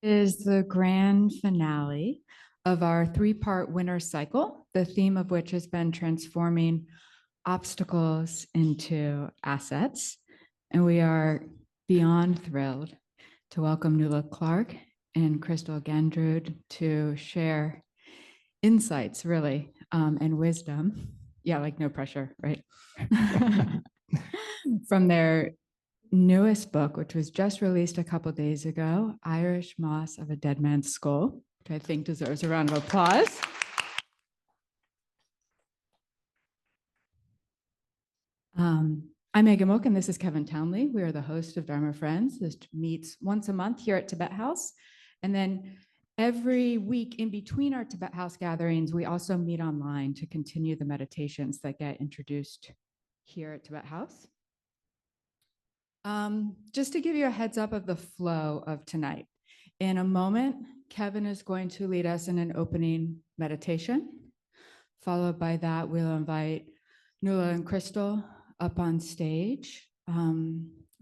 Is the grand finale of our three-part winter cycle, the theme of which has been transforming obstacles into assets. And we are beyond thrilled to welcome Nuala Clark and Crystal Gendrud to share insights, really, and wisdom. Yeah, like no pressure, right? From their newest book, which was just released a couple days ago, Irish Moss of a Dead Man's Skull, which I think deserves a round of applause. I'm Megan Mook, and this is Kevin Townley. We are the host of Dharma Friends. This meets once a month here at Tibet House. And then every week in between our Tibet House gatherings, we also meet online to continue the meditations that get introduced here at Tibet House. Just to give you a heads up of the flow of tonight. In a moment, Kevin is going to lead us in an opening meditation. Followed by that, we'll invite Nuala and Crystal up on stage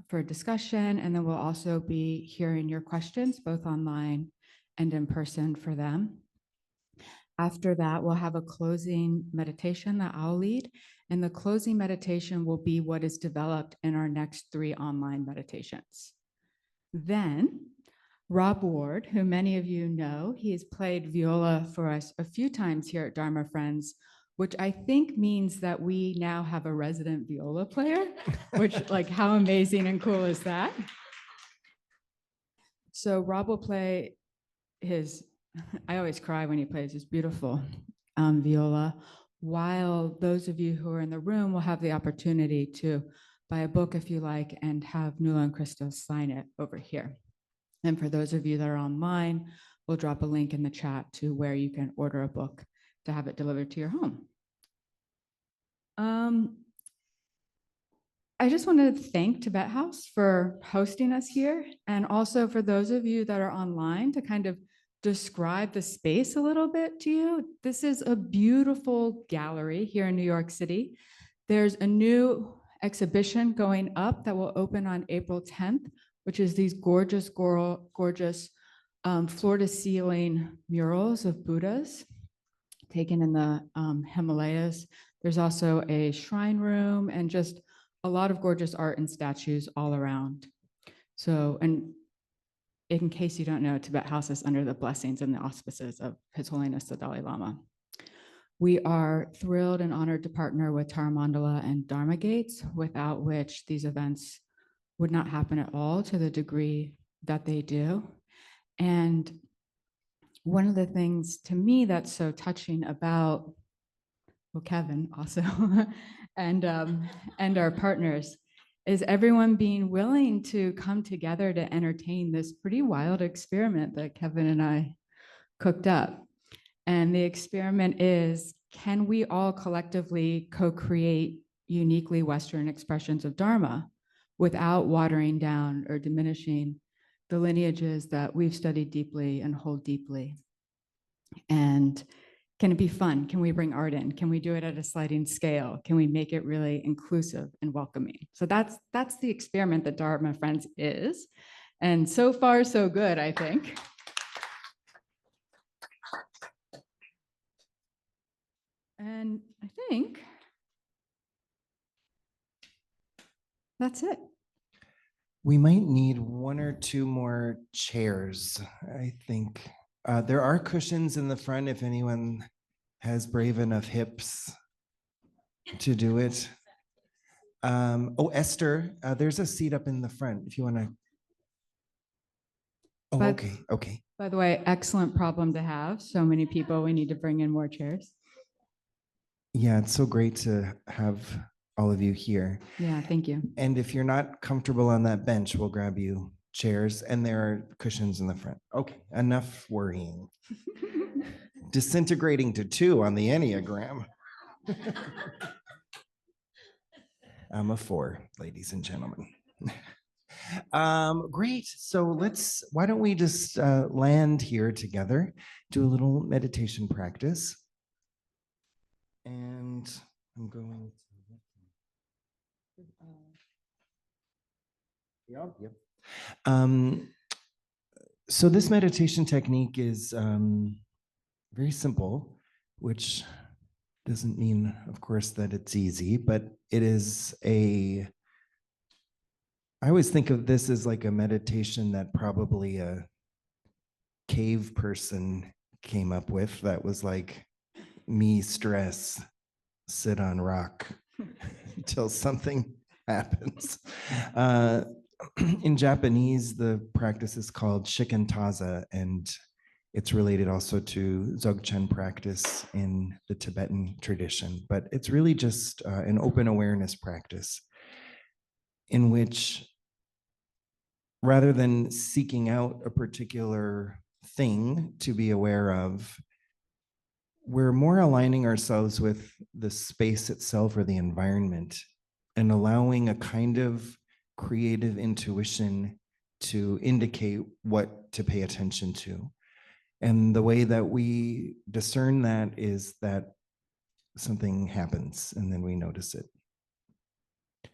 for a discussion, and then we'll also be hearing your questions, both online and in person for them. After that, we'll have a closing meditation that I'll lead, and the closing meditation will be what is developed in our next 3 online meditations. Then, Rob Ward, who many of you know, he has played viola for us a few times here at Dharma Friends, which I think means that we now have a resident viola player, which, like, how amazing and cool is that? So Rob will play his, I always cry when he plays his beautiful viola, while those of you who are in the room will have the opportunity to buy a book if you like and have Nuala and Crystal sign it over here. And for those of you that are online, we'll drop a link in the chat to where you can order a book to have it delivered to your home. I just want to thank Tibet House for hosting us here, and also for those of you that are online to kind of describe the space a little bit to you. This is a beautiful gallery here in New York City. There's a new exhibition going up that will open on April 10th, which is these gorgeous floor-to-ceiling murals of Buddhas taken in the Himalayas. There's also a shrine room and just a lot of gorgeous art and statues all around. So, and in case you don't know, Tibet House is under the blessings and the auspices of His Holiness the Dalai Lama. We are thrilled and honored to partner with Tara Mandala and Dharma Gates, without which these events would not happen at all to the degree that they do. And one of the things to me that's so touching about, well, Kevin also, and our partners, is everyone being willing to come together to entertain this pretty wild experiment that Kevin and I cooked up. And the experiment is, can we all collectively co-create uniquely Western expressions of Dharma without watering down or diminishing the lineages that we've studied deeply and hold deeply? And can it be fun? Can we bring art in? Can we do it at a sliding scale? Can we make it really inclusive and welcoming? So that's the experiment that Dharma Friends is. And so far, so good, I think. And I think that's it. We might need 1 or 2 more chairs, I think. There are cushions in the front if anyone has brave enough hips to do it. Oh, Esther, there's a seat up in the front if you want to. Oh, okay. By the way, excellent problem to have. So many people, we need to bring in more chairs. Yeah, it's so great to have all of you here. Yeah, thank you. And if you're not comfortable on that bench, we'll grab you chairs, and there are cushions in the front. Okay, enough worrying. Disintegrating to 2 on the Enneagram. I'm a 4, ladies and gentlemen. Great. So why don't we just land here together, do a little meditation practice. And I'm going to. Yep. So this meditation technique is very simple, which doesn't mean, of course, that it's easy, but it is I always think of this as like a meditation that probably a cave person came up with that was like, me stress, sit on rock until something happens. Uh, in Japanese, the practice is called shikantaza, and it's related also to Dzogchen practice in the Tibetan tradition. But it's really just an open awareness practice in which, rather than seeking out a particular thing to be aware of, we're more aligning ourselves with the space itself or the environment and allowing a kind of creative intuition to indicate what to pay attention to. And the way that we discern that is that something happens and then we notice it.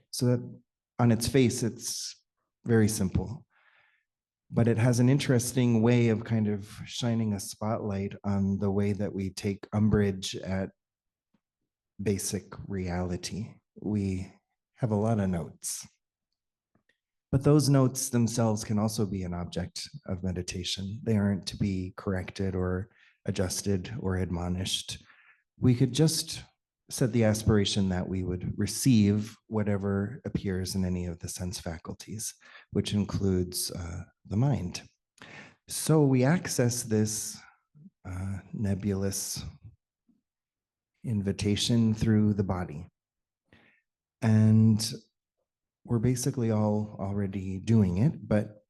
So that on its face, it's very simple, but it has an interesting way of kind of shining a spotlight on the way that we take umbrage at basic reality. We have a lot of notes, but those notes themselves can also be an object of meditation. They aren't to be corrected or adjusted or admonished. We could just set the aspiration that we would receive whatever appears in any of the sense faculties, which includes the mind. So we access this nebulous invitation through the body. And we're basically all already doing it, but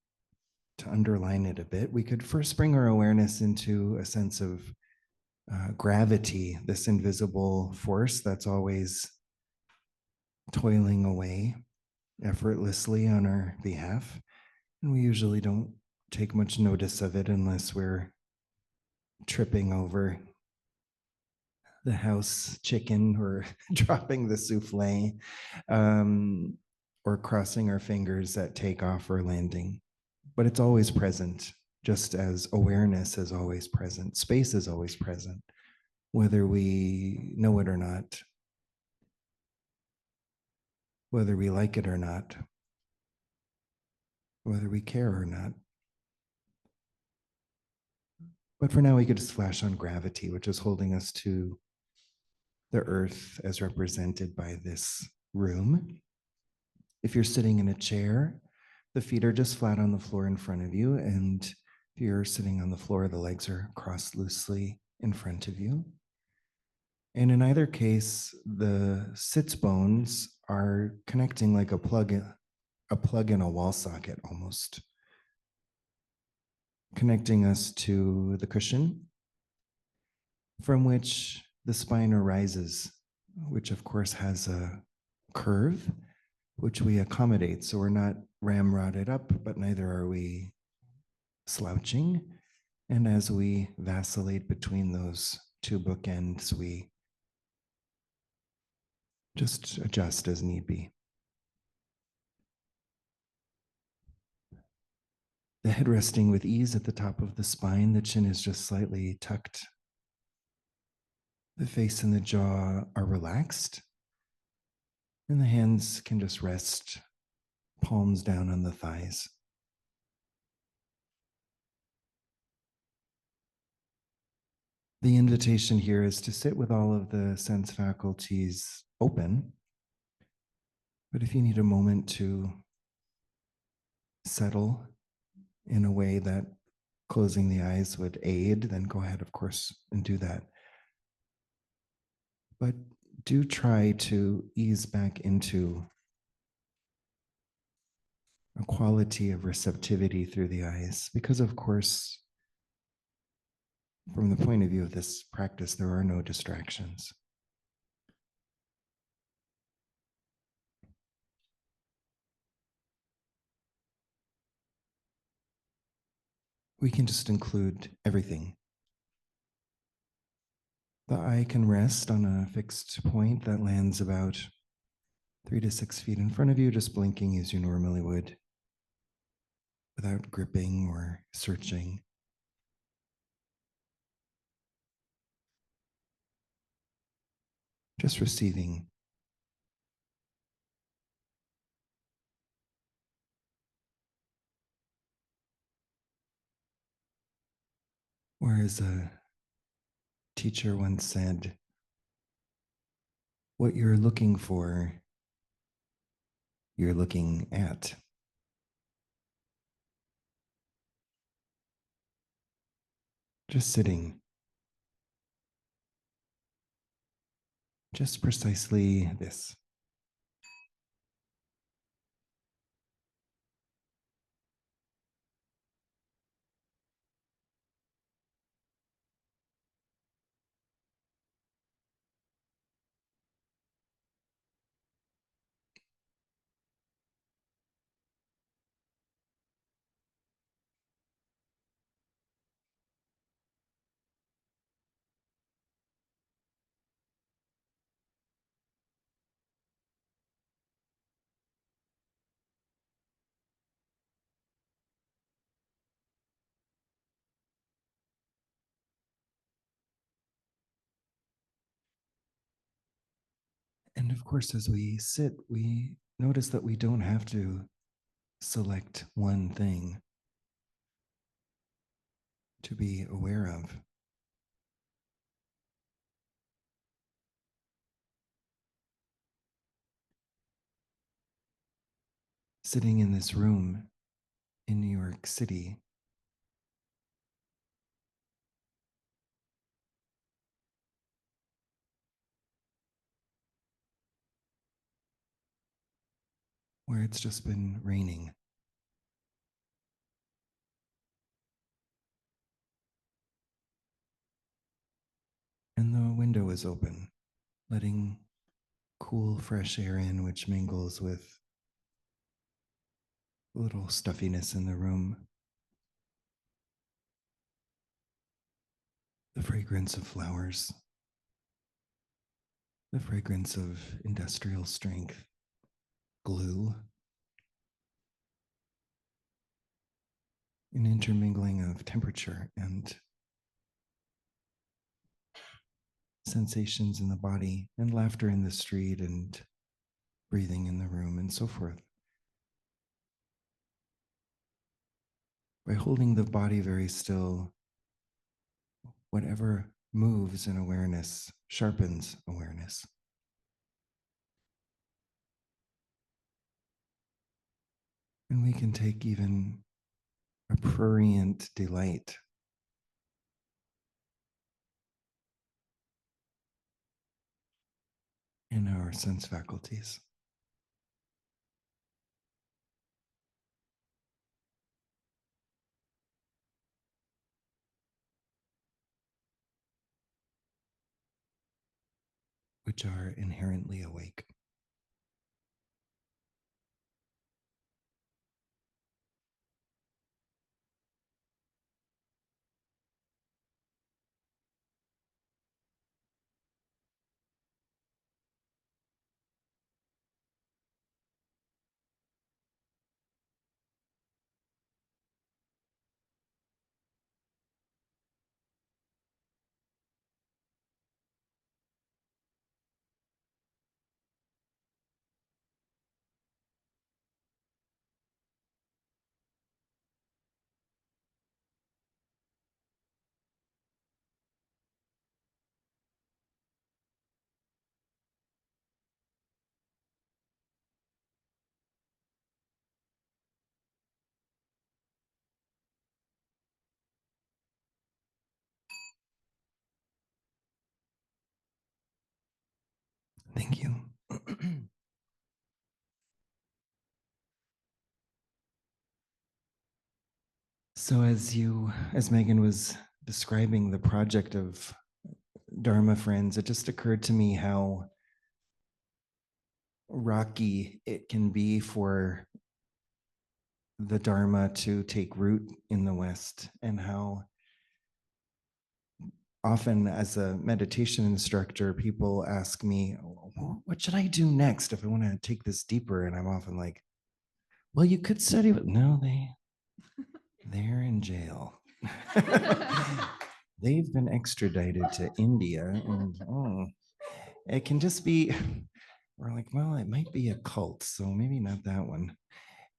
to underline it a bit, we could first bring our awareness into a sense of gravity, this invisible force that's always toiling away effortlessly on our behalf. And we usually don't take much notice of it unless we're tripping over the house chicken or dropping the souffle, or crossing our fingers at takeoff or landing. But it's always present, just as awareness is always present. Space is always present, whether we know it or not, whether we like it or not, whether we care or not. But for now, we could just flash on gravity, which is holding us to the earth as represented by this room. If you're sitting in a chair, the feet are just flat on the floor in front of you. And if you're sitting on the floor, the legs are crossed loosely in front of you. And in either case, the sits bones are connecting like a plug in a wall socket almost, connecting us to the cushion from which the spine arises, which of course has a curve, which we accommodate. So we're not ramrodded up, but neither are we slouching. And as we vacillate between those two bookends, we just adjust as need be. The head resting with ease at the top of the spine, the chin is just slightly tucked. The face and the jaw are relaxed, and the hands can just rest, palms down on the thighs. The invitation here is to sit with all of the sense faculties open. But if you need a moment to settle in a way that closing the eyes would aid, then go ahead, of course, and do that. But do try to ease back into a quality of receptivity through the eyes, because, of course, from the point of view of this practice, there are no distractions. We can just include everything. The eye can rest on a fixed point that lands about 3 to 6 feet in front of you, just blinking as you normally would. without gripping or searching. Just receiving. Or as a teacher once said, what you're looking for, you're looking at. Just sitting. Just precisely this. And of course, as we sit, we notice that we don't have to select one thing to be aware of. Sitting in this room in New York City, where it's just been raining. And the window is open, letting cool, fresh air in, which mingles with a little stuffiness in the room. The fragrance of flowers, the fragrance of industrial strength, glue, an intermingling of temperature and sensations in the body, and laughter in the street, and breathing in the room, and so forth. By holding the body very still, whatever moves in awareness sharpens awareness. And we can take even a prurient delight in our sense faculties. Which are inherently awake. Thank you. So as Megan was describing the project of Dharma Friends, it just occurred to me how rocky it can be for the Dharma to take root in the West, and how often as a meditation instructor, people ask me, what should I do next if I want to take this deeper? And I'm often like, well, you could study, but no, They're in jail. They've been extradited to India, and it can just be, we're like, well, it might be a cult, so maybe not that one.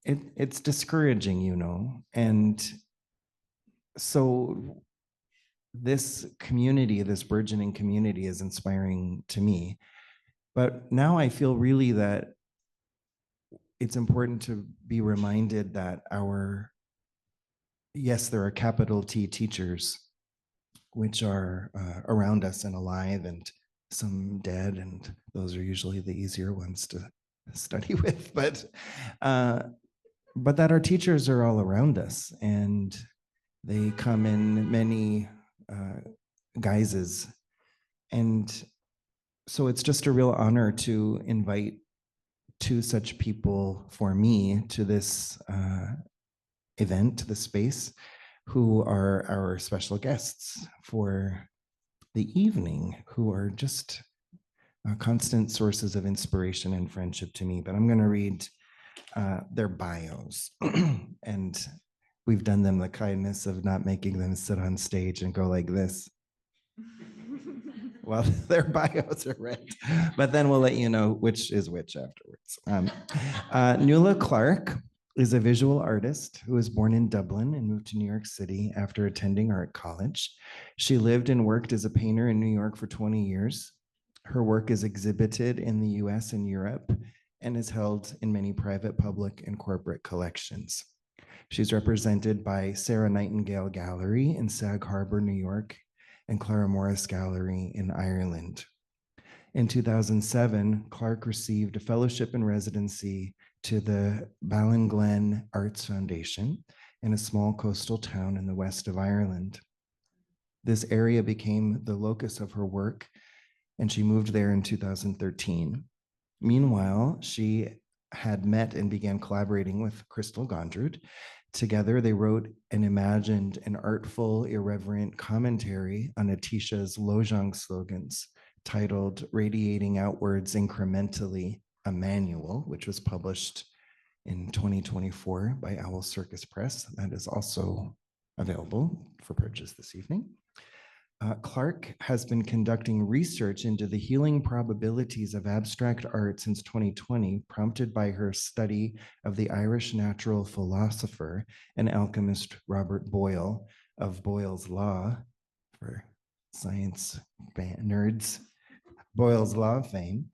It's discouraging, and so this community, this burgeoning community, is inspiring to me. But now I feel really that it's important to be reminded that yes, there are capital T teachers, which are around us and alive, and some dead, and those are usually the easier ones to study with. But that our teachers are all around us, and they come in many guises, and so it's just a real honor to invite two such people for me to this event, to the space, who are our special guests for the evening, who are just constant sources of inspiration and friendship to me. But I'm going to read their bios. And we've done them the kindness of not making them sit on stage and go like this. Well, their bios are read, but then we'll let you know which is which afterwards. Nuala Clark is a visual artist who was born in Dublin and moved to New York City after attending art college. She lived and worked as a painter in New York for 20 years. Her work is exhibited in the US and Europe and is held in many private, public, and corporate collections. She's represented by Sarah Nightingale Gallery in Sag Harbor, New York, and Clara Morris Gallery in Ireland. In 2007, Clark received a fellowship and residency to the Ballinglen Arts Foundation in a small coastal town in the west of Ireland. This area became the locus of her work, and she moved there in 2013. Meanwhile, she had met and began collaborating with Crystal Gondrud. Together, they wrote and imagined an artful, irreverent commentary on Atisha's Lojong slogans titled Radiating Outwards Incrementally, a Manual, which was published in 2024 by Owl Circus Press. That is also available for purchase this evening. Clark has been conducting research into the healing probabilities of abstract art since 2020, prompted by her study of the Irish natural philosopher and alchemist Robert Boyle of Boyle's Law, for science nerds, Boyle's Law fame.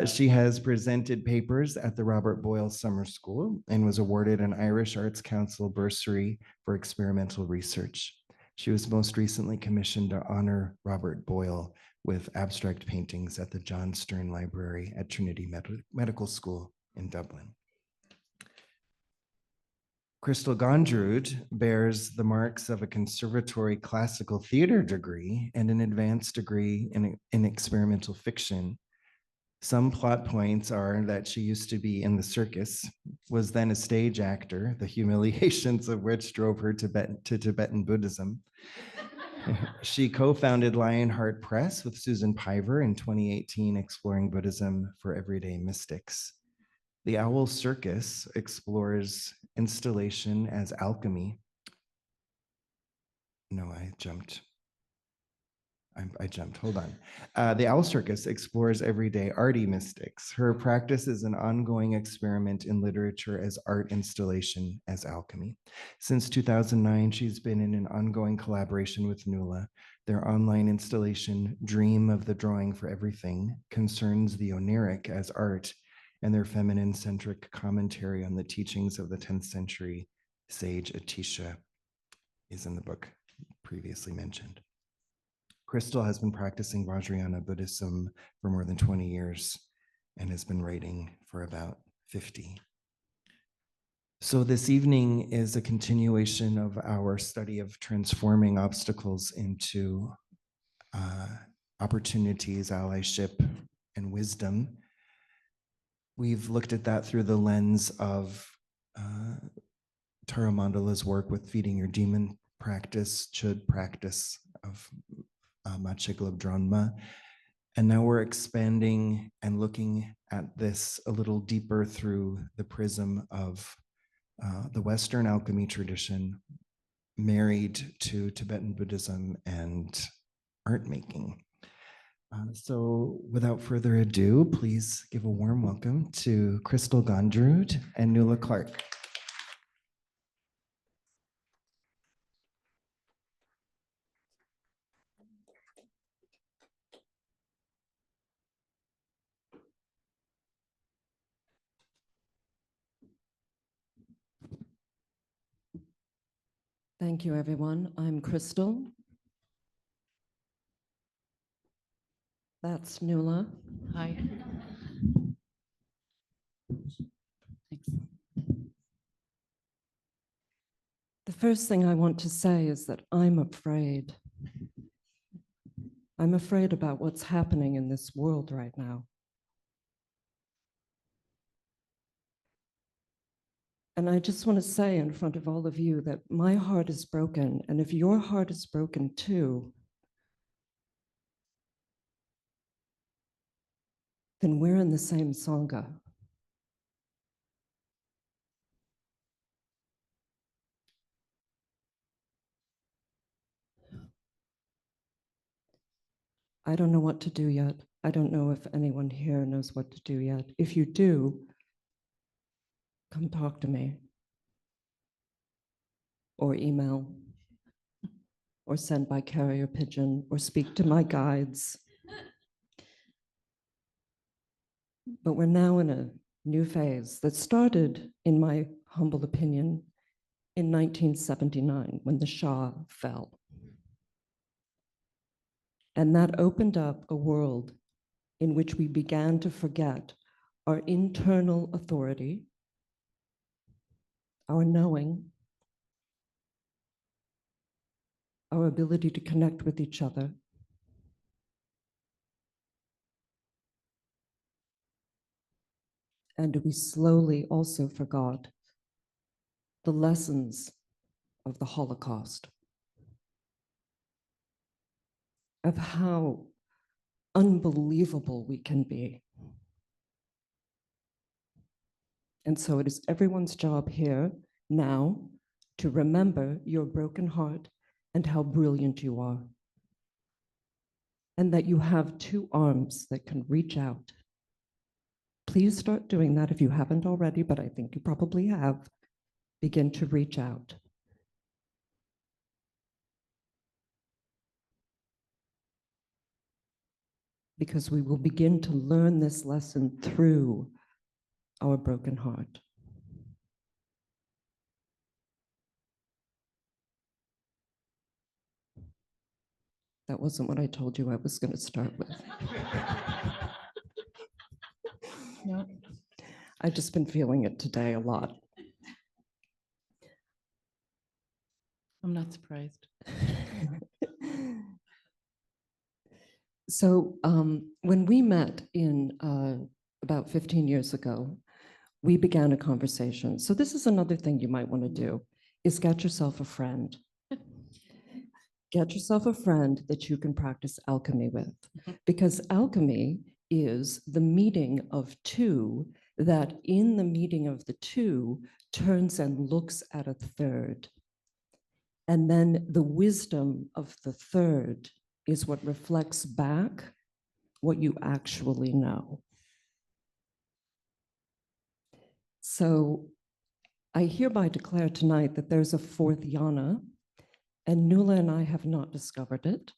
She has presented papers at the Robert Boyle Summer School and was awarded an Irish Arts Council bursary for experimental research. She was most recently commissioned to honor Robert Boyle with abstract paintings at the John Stern Library at Trinity Medical School in Dublin. Crystal Gondrud bears the marks of a conservatory classical theater degree and an advanced degree in experimental fiction. Some plot points are that she used to be in the circus, was then a stage actor, the humiliations of which drove her to Tibetan Buddhism. She co-founded Lionheart Press with Susan Piver in 2018, exploring Buddhism for everyday mystics. The Owl Circus explores installation as alchemy. No, I jumped. Hold on. The Owl Circus explores everyday arty mystics. Her practice is an ongoing experiment in literature as art installation as alchemy. Since 2009, she's been in an ongoing collaboration with Nuala. Their online installation, Dream of the Drawing for Everything, concerns the oniric as art, and their feminine-centric commentary on the teachings of the 10th century sage Atisha is in the book previously mentioned. Crystal has been practicing Vajrayana Buddhism for more than 20 years and has been writing for about 50. So this evening is a continuation of our study of transforming obstacles into opportunities, allyship, and wisdom. We've looked at that through the lens of Tara Mandala's work with Feeding Your Demon practice, Chud practice of Machiglab Dronma. And now we're expanding and looking at this a little deeper through the prism of the Western alchemy tradition married to Tibetan Buddhism and art making. So without further ado, please give a warm welcome to Crystal Gondrud and Nuala Clark. Thank you, everyone. I'm Crystal. That's Nuala. Hi. Thanks. The first thing I want to say is that I'm afraid. I'm afraid about what's happening in this world right now. And I just want to say in front of all of you that my heart is broken. And if your heart is broken too, then we're in the same Sangha. I don't know what to do yet. I don't know if anyone here knows what to do yet. If you do, come talk to me or email or send by carrier pigeon or speak to my guides. But we're now in a new phase that started, in my humble opinion, in 1979 when the Shah fell. And that opened up a world in which we began to forget our internal authority, our knowing, our ability to connect with each other, and we slowly also forgot the lessons of the Holocaust, of how unbelievable we can be. And so it is everyone's job here now to remember your broken heart and how brilliant you are. And that you have two arms that can reach out. Please start doing that if you haven't already, but I think you probably have. Begin to reach out. Because we will begin to learn this lesson through our broken heart. That wasn't what I told you I was going to start with. No. I've just been feeling it today a lot. I'm not surprised. So when we met in about 15 years ago, we began a conversation. So this is another thing you might want to do, is get yourself a friend. Get yourself a friend that you can practice alchemy with, because alchemy is the meeting of two that in the meeting of the two turns and looks at a third. And then the wisdom of the third is what reflects back what you actually know. So I hereby declare tonight that there's a fourth yana, and Nuala and I have not discovered it,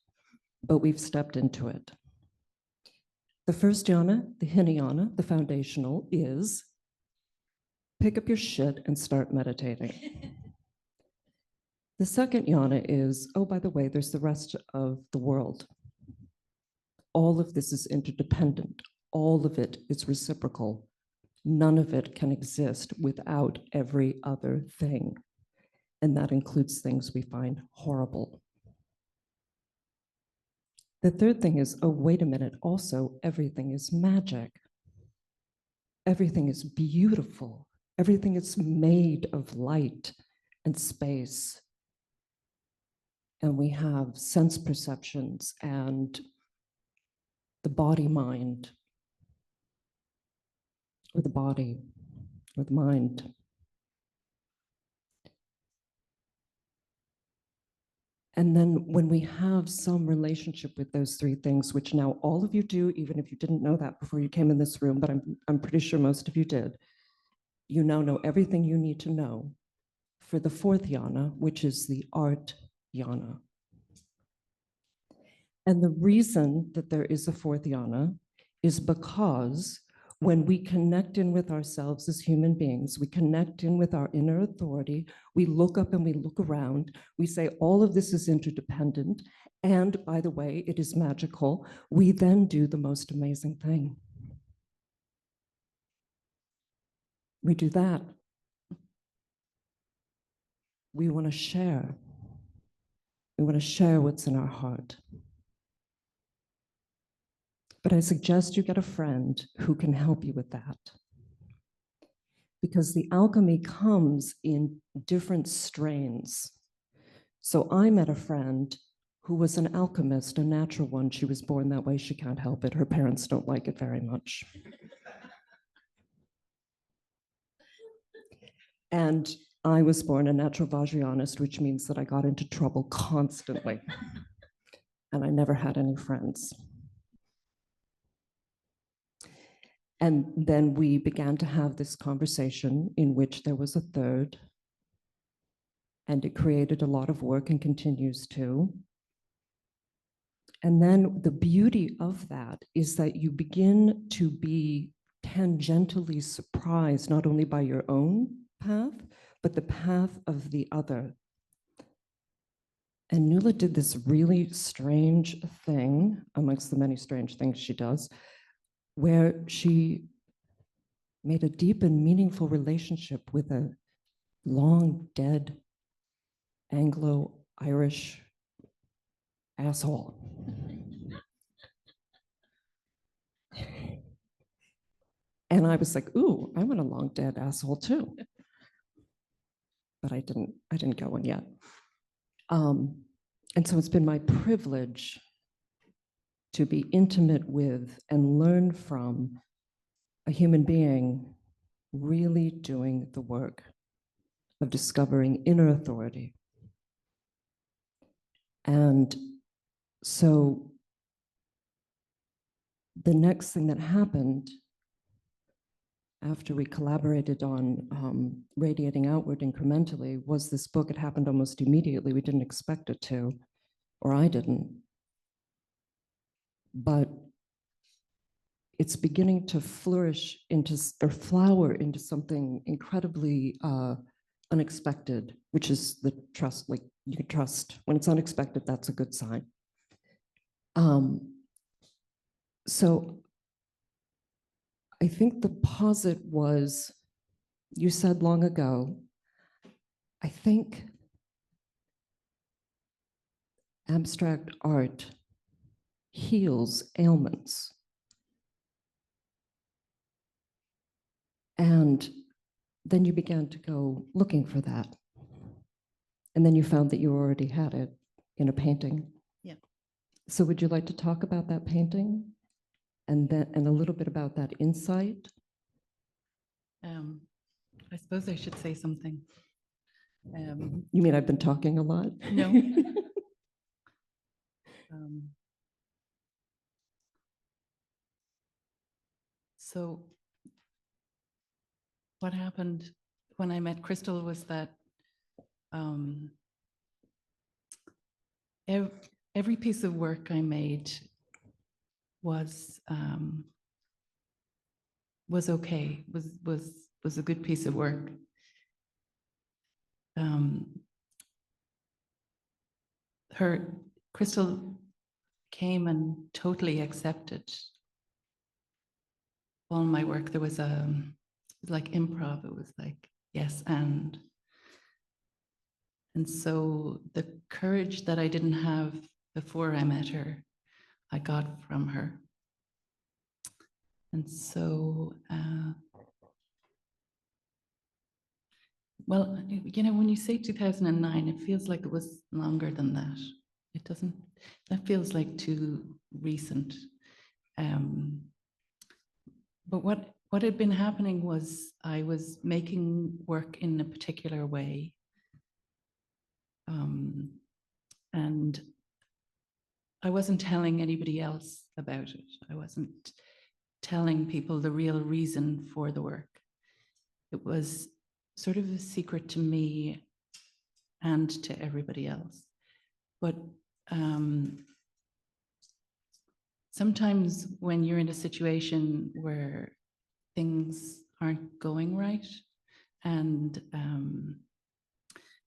but we've stepped into it. The first yana, the Hinayana, the foundational, is pick up your shit and start meditating. The second yana is, oh, by the way, there's the rest of the world. All of this is interdependent. All of it is reciprocal. None of it can exist without every other thing. And that includes things we find horrible. The third thing is, oh, wait a minute, also, everything is magic. Everything is beautiful. Everything is made of light and space. And we have sense perceptions and the body-mind, or the body, or the mind. And then when we have some relationship with those three things, which now all of you do, even if you didn't know that before you came in this room, but I'm pretty sure most of you did, you now know everything you need to know for the fourth yana, which is the art yana. And the reason that there is a fourth yana is because when we connect in with ourselves as human beings, we connect in with our inner authority, we look up and we look around, we say all of this is interdependent, and by the way, it is magical, we then do the most amazing thing. We do that. We want to share. We want to share what's in our heart. But I suggest you get a friend who can help you with that. Because the alchemy comes in different strains. So I met a friend who was an alchemist, a natural one. She was born that way. She can't help it. Her parents don't like it very much. And I was born a natural Vajrayanist, which means that I got into trouble constantly. And I never had any friends. And then we began to have this conversation in which there was a third, and it created a lot of work and continues to. And then the beauty of that is that you begin to be tangentially surprised, not only by your own path, but the path of the other. And Nuala did this really strange thing, amongst the many strange things she does, where she made a deep and meaningful relationship with a long dead Anglo-Irish asshole. And I was like, ooh, I want a long dead asshole too. But I didn't go one yet. And so it's been my privilege to be intimate with and learn from a human being really doing the work of discovering inner authority. And so the next thing that happened after we collaborated on radiating outward incrementally was this book. It happened almost immediately. We didn't expect it to, or I didn't. But it's beginning to flourish into, or flower into something incredibly unexpected, which is the trust. Like, you can trust. When it's unexpected, that's a good sign. So I think the posit was, you said long ago, I think abstract art heals ailments. And then you began to go looking for that. And then you found that you already had it in a painting. Yeah. So would you like to talk about that painting and a little bit about that insight? I suppose I should say something. You mean I've been talking a lot? No. So what happened when I met Crystal was that every piece of work I made was okay, was a good piece of work. Crystal came and totally accepted all my work. There was like improv. It was like, yes, and so the courage that I didn't have before I met her, I got from her. And so, well, you know, when you say 2009, it feels like it was longer than that. It doesn't, that feels like too recent. But what had been happening was I was making work in a particular way. And I wasn't telling anybody else about it. I wasn't telling people the real reason for the work. It was sort of a secret to me and to everybody else. But sometimes when you're in a situation where things aren't going right and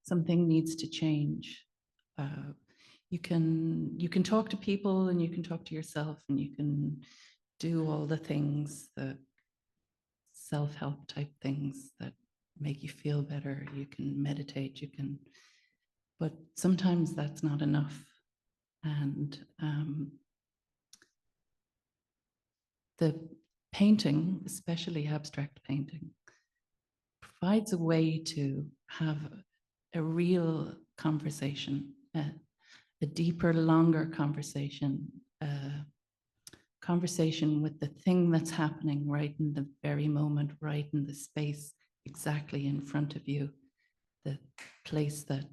something needs to change, you can talk to people and you can talk to yourself and you can do all the things, the self-help type things that make you feel better. You can meditate, but sometimes that's not enough. And the painting, especially abstract painting, provides a way to have a real conversation, a deeper, longer conversation, conversation with the thing that's happening right in the very moment, right in the space exactly in front of you, the place that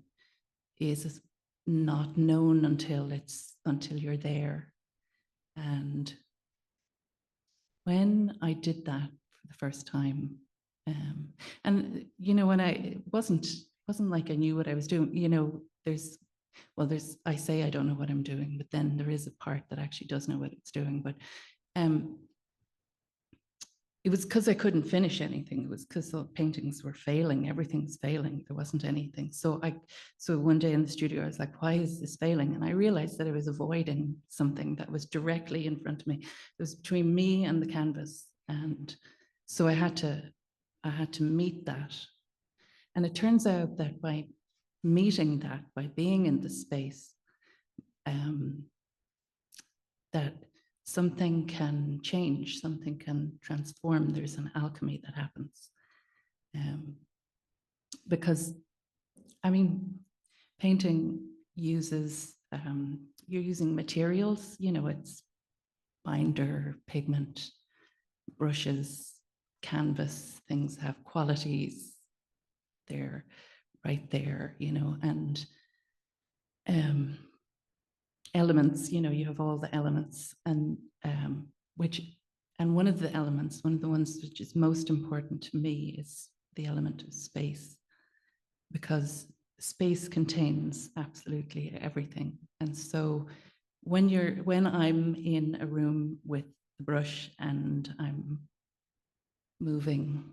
is not known until you're there. And when I did that for the first time, and when it wasn't like I knew what I was doing. I say I don't know what I'm doing, but then there is a part that actually does know what it's doing. But it was because I couldn't finish anything. It was because the paintings were failing. Everything's failing. There wasn't anything. So one day in the studio, I was like, why is this failing? And I realized that I was avoiding something that was directly in front of me. It was between me and the canvas. And so I had to meet that. And it turns out that by meeting that, by being in the space, that something can change, something can transform. There's an alchemy that happens. Because, I mean, painting uses, you're using materials, it's binder, pigment, brushes, canvas, things have qualities. They're right there, and elements, you have all the elements, and one of the elements, one of the ones which is most important to me is the element of space, because space contains absolutely everything. And so when I'm in a room with the brush and I'm moving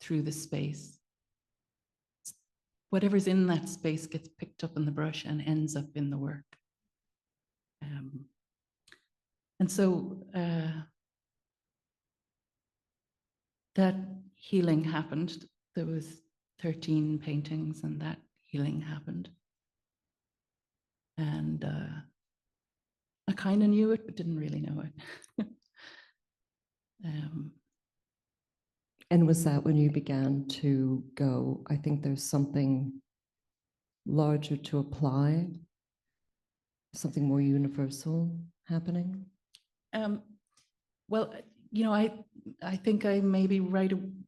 through the space, whatever's in that space gets picked up in the brush and ends up in the work. And so that healing happened. There was 13 paintings and that healing happened. And I kind of knew it, but didn't really know it. And was that when you began to go, I think there's something larger to apply, something more universal happening? Well, I think I maybe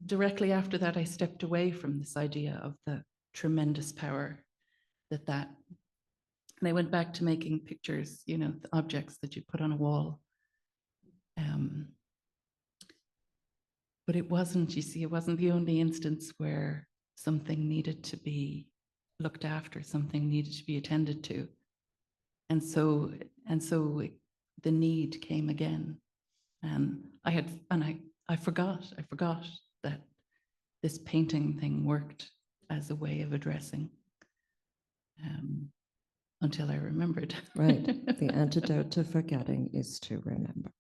directly after that, I stepped away from this idea of the tremendous power that, and I went back to making pictures, the objects that you put on a wall. But it wasn't, it wasn't the only instance where something needed to be looked after, something needed to be attended to. And so the need came again. And I forgot that this painting thing worked as a way of addressing, until I remembered. Right. The antidote to forgetting is to remember.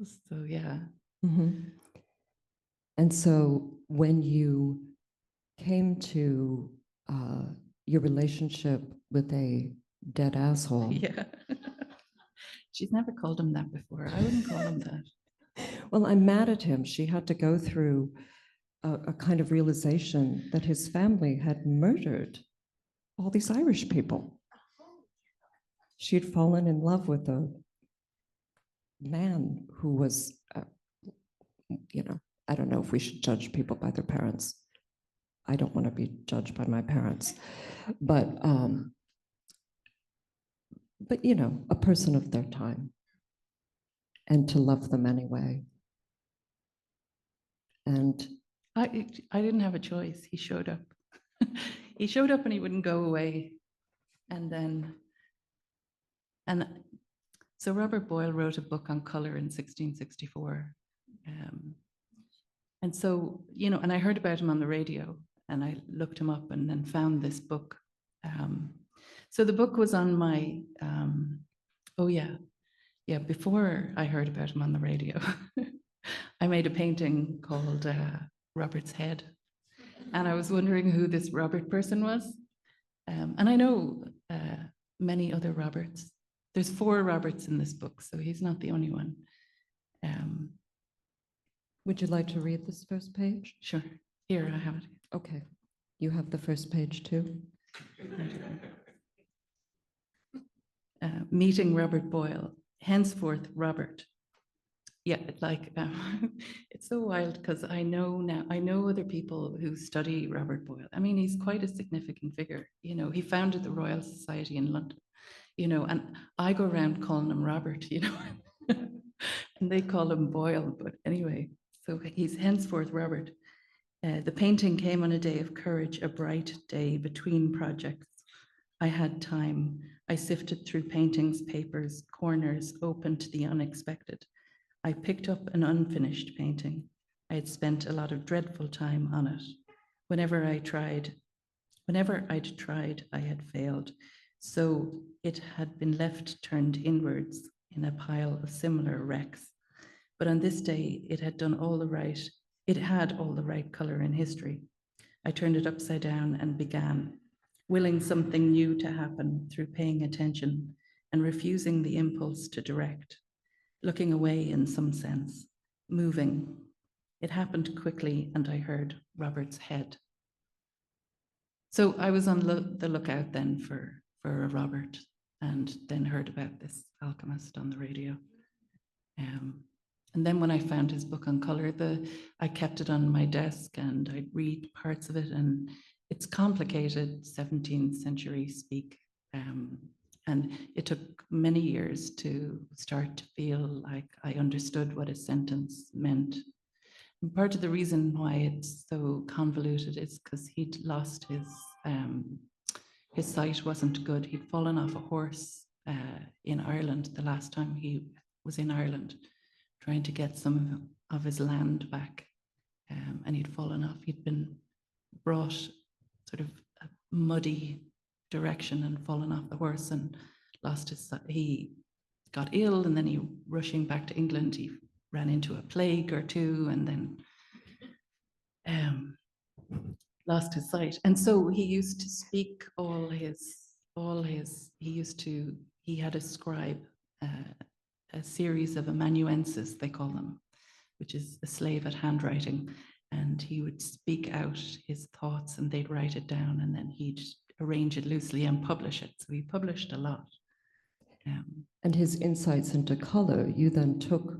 So, yeah. Mm-hmm. And so when you came to your relationship with a dead asshole. Yeah. She's never called him that before. I wouldn't call him that. Well, I'm mad at him. She had to go through a kind of realization that his family had murdered all these Irish people. She'd fallen in love with a man who was, I don't know if we should judge people by their parents. I don't want to be judged by my parents. But but you know, a person of their time, and to love them anyway. And I didn't have a choice. He showed up. He showed up and he wouldn't go away. And so Robert Boyle wrote a book on color in 1664. And so, you know, and I heard about him on the radio and I looked him up and then found this book. So the book was on my, oh yeah, before I heard about him on the radio, I made a painting called Robert's Head. And I was wondering who this Robert person was. And I know many other Roberts. There's 4 Roberts in this book, so he's not the only one. would you like to read this first page? Sure, here I have it. Okay, you have the first page too. Meeting Robert Boyle, henceforth Robert. Yeah, like it's so wild because I know other people who study Robert Boyle. I mean, he's quite a significant figure. You know, he founded the Royal Society in London, you know, and I go around calling him Robert, you know, and they call him Boyle. But anyway, so he's henceforth Robert. The painting came on a day of courage, a bright day between projects. I had time. I sifted through paintings, papers, corners, open to the unexpected. I picked up an unfinished painting. I had spent a lot of dreadful time on it. Whenever I'd tried, I had failed. So it had been left turned inwards in a pile of similar wrecks. But on this day, it had all the right color in history. I turned it upside down and began, willing something new to happen through paying attention and refusing the impulse to direct, looking away in some sense, moving. It happened quickly and I heard Robert's head. So I was on the lookout then for a Robert, and then heard about this alchemist on the radio. And then when I found his book on color, I kept it on my desk and I'd read parts of it, and it's complicated 17th century speak. And it took many years to start to feel like I understood what a sentence meant. And part of the reason why it's so convoluted is because he'd lost his sight wasn't good. He'd fallen off a horse in Ireland the last time he was in Ireland, trying to get some of his land back. And he'd fallen off. He'd been brought sort of a muddy direction and fallen off the horse and lost his sight. He got ill, and then rushing back to England, he ran into a plague or two, and then lost his sight. And so he used to speak he had a scribe, a series of amanuenses, they call them, which is a slave at handwriting. And he would speak out his thoughts and they'd write it down, and then he'd arrange it loosely and publish it. So he published a lot. And his insights into color, you then took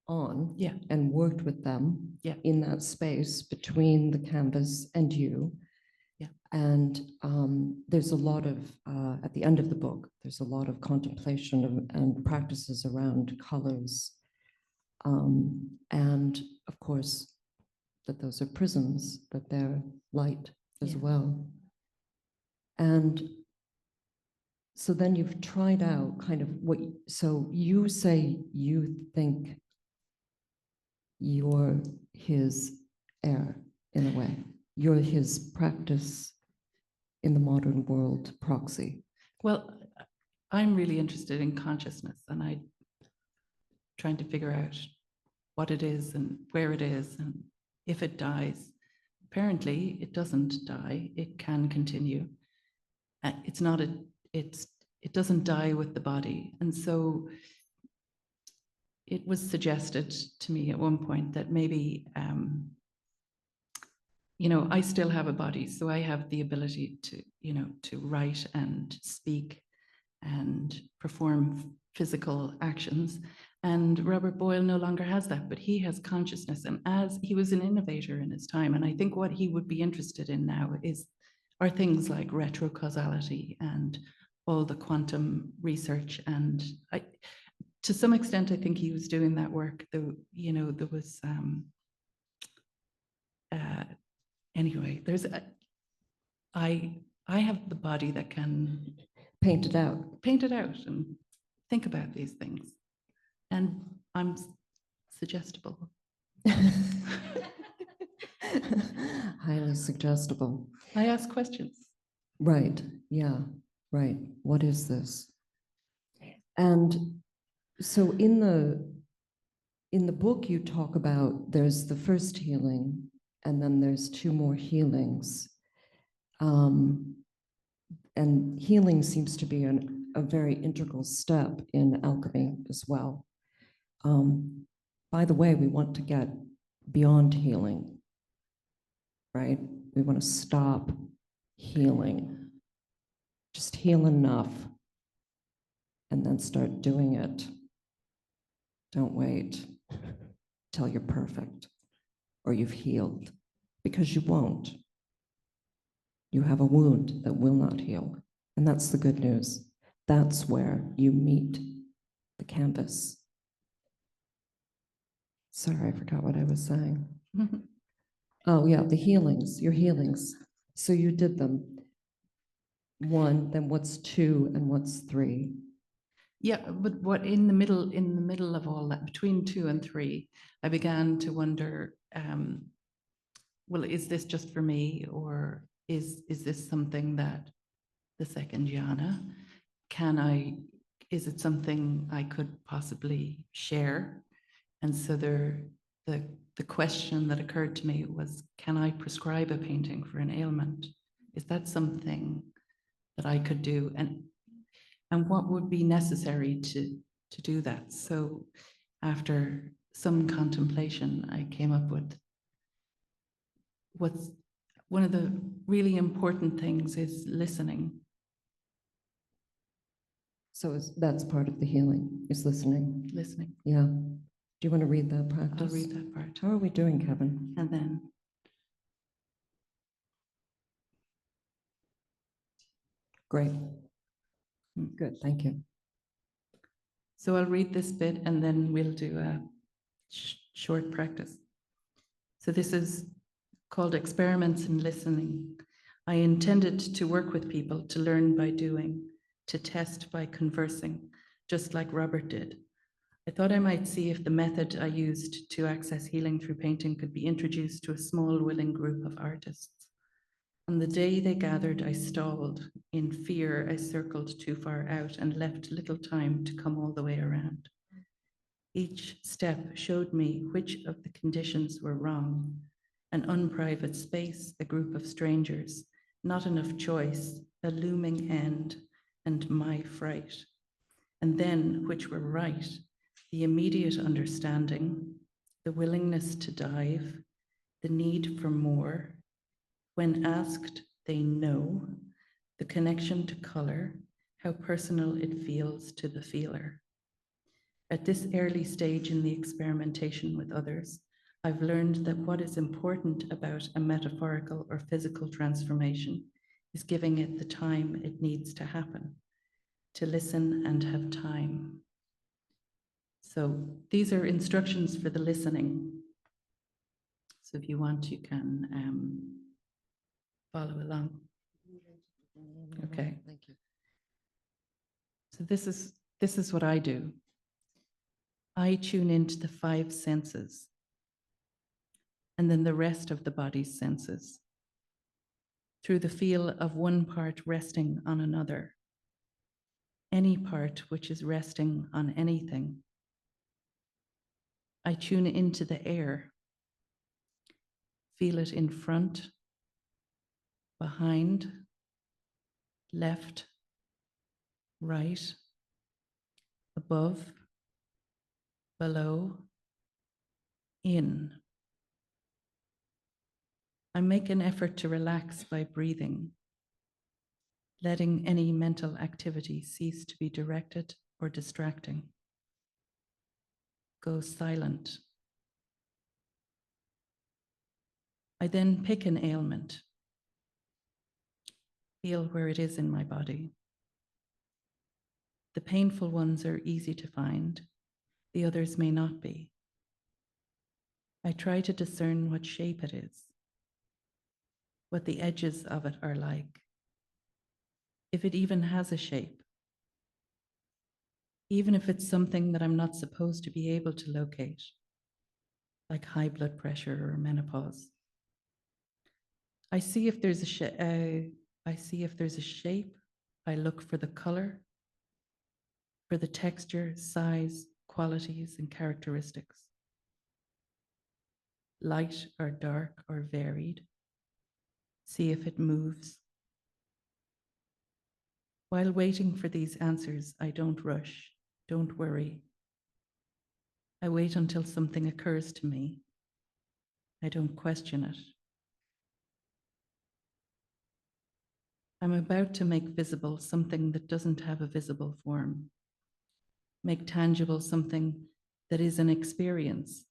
on and worked with them in that space between the canvas and you. Yeah. And there's a lot of, at the end of the book, there's a lot of contemplation and practices around colors. And of course, that those are prisms, but they're light as well. And so then you've tried out kind of so you say you think you're his heir in a way. You're his practice in the modern world proxy. Well, I'm really interested in consciousness, and I'm trying to figure out what it is and where it is and if it dies. Apparently, it doesn't die. It can continue. It doesn't die with the body. And so it was suggested to me at one point that maybe, I still have a body, so I have the ability to write and speak and perform physical actions. And Robert Boyle no longer has that, but he has consciousness. And as he was an innovator in his time, and I think what he would be interested in now are things like retrocausality and all the quantum research. And to some extent, I think he was doing that work. Though, there was anyway. I have the body that can Paint it out. paint it out and think about these things, and I'm suggestible. Highly suggestible. I ask questions. Right, yeah, right. What is this? And so in the book you talk about, there's the first healing, and then there's two more healings. And healing seems to be a very integral step in alchemy as well. By the way, we want to get beyond healing, right? We want to stop healing. Just heal enough and then start doing it. Don't wait till you're perfect or you've healed, because you won't. You have a wound that will not heal. And that's the good news. That's where you meet the canvas. Sorry, I forgot what I was saying. Oh, yeah, the healings, your healings. So you did them. One, then what's two, and what's three? Yeah, but what in the middle of all that, between 2 and 3, I began to wonder, well, is this just for me, or is this something that the second jhana, is it something I could possibly share? And so the question that occurred to me was, can I prescribe a painting for an ailment? Is that something that I could do? And what would be necessary to do that? So after some contemplation, I came up with what's one of the really important things is listening. So that's part of the healing, is listening. Listening. Yeah. Do you want to read that practice? I'll read that part. How are we doing, Kevin? And then Great. Good, thank you. so I'll read this bit and then we'll do a short practice. So this is called Experiments in Listening. I intended to work with people, to learn by doing, to test by conversing, just like Robert did. I thought I might see if the method I used to access healing through painting could be introduced to a small, willing group of artists. On the day they gathered, I stalled. In fear, I circled too far out and left little time to come all the way around. Each step showed me which of the conditions were wrong. An unprivate space, a group of strangers, not enough choice, a looming end, and my fright. And then which were right, the immediate understanding, the willingness to dive, the need for more. When asked, they know, the connection to color, how personal it feels to the feeler. At this early stage in the experimentation with others, I've learned that what is important about a metaphorical or physical transformation is giving it the time it needs to happen, to listen and have time. So these are instructions for the listening. So if you want, you can follow along. Okay. Thank you. So this is what I do. I tune into the 5 senses, and then the rest of the body's senses, through the feel of one part resting on another, any part which is resting on anything. I tune into the air, feel it in front, behind, left, right, above, below, in. I make an effort to relax by breathing, letting any mental activity cease to be directed or distracting. Go silent. I then pick an ailment, feel where it is in my body, The painful ones are easy to find, the others may not be. I try to discern what shape it is, what the edges of it are like, if it even has a shape, even if it's something that I'm not supposed to be able to locate, like high blood pressure or menopause. I see if there's a shape. I look for the color, for the texture, size, qualities, and characteristics. Light or dark or varied. See if it moves. While waiting for these answers, I don't rush, don't worry. I wait until something occurs to me. I don't question it. I'm about to make visible something that doesn't have a visible form. Make tangible something that is an experience.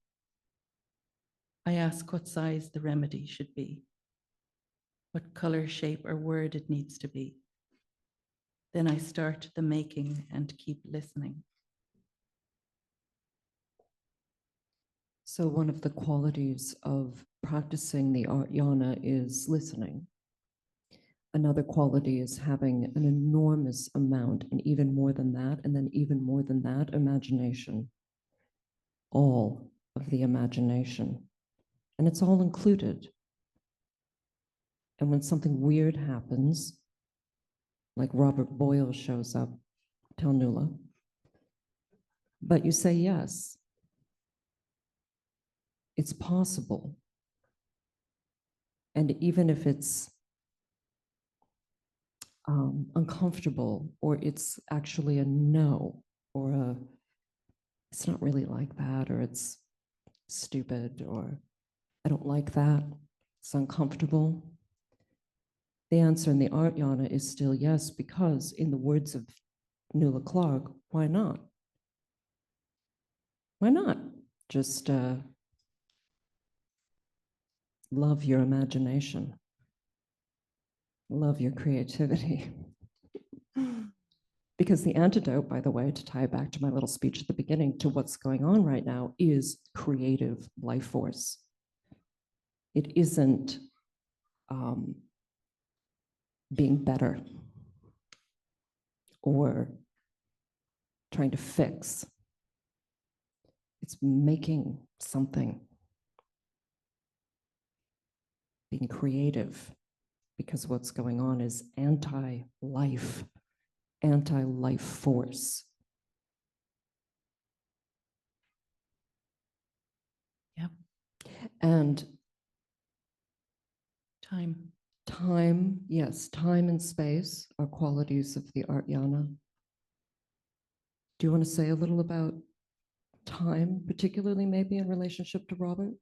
I ask what size the remedy should be, what color, shape, or word it needs to be. Then I start the making and keep listening. So one of the qualities of practicing the art yana is listening. Another quality is having an enormous amount, and even more than that, and then even more than that, imagination. All of the imagination. And it's all included. And when something weird happens, like Robert Boyle shows up, tell Nuala, but you say yes. It's possible. And even if it's uncomfortable, or it's actually a no, or it's not really like that, or it's stupid, or I don't like that, it's uncomfortable. The answer in the art yana is still yes, because in the words of Nuala Clark, why not? Why not? Just love your imagination. Love your creativity. Because the antidote, by the way, to tie it back to my little speech at the beginning, to what's going on right now is creative life force. It isn't being better or trying to fix. It's making something, being creative, because what's going on is anti-life force. Yep. And Time. Yes, time and space are qualities of the art yana. Do you want to say a little about time, particularly maybe in relationship to Robert?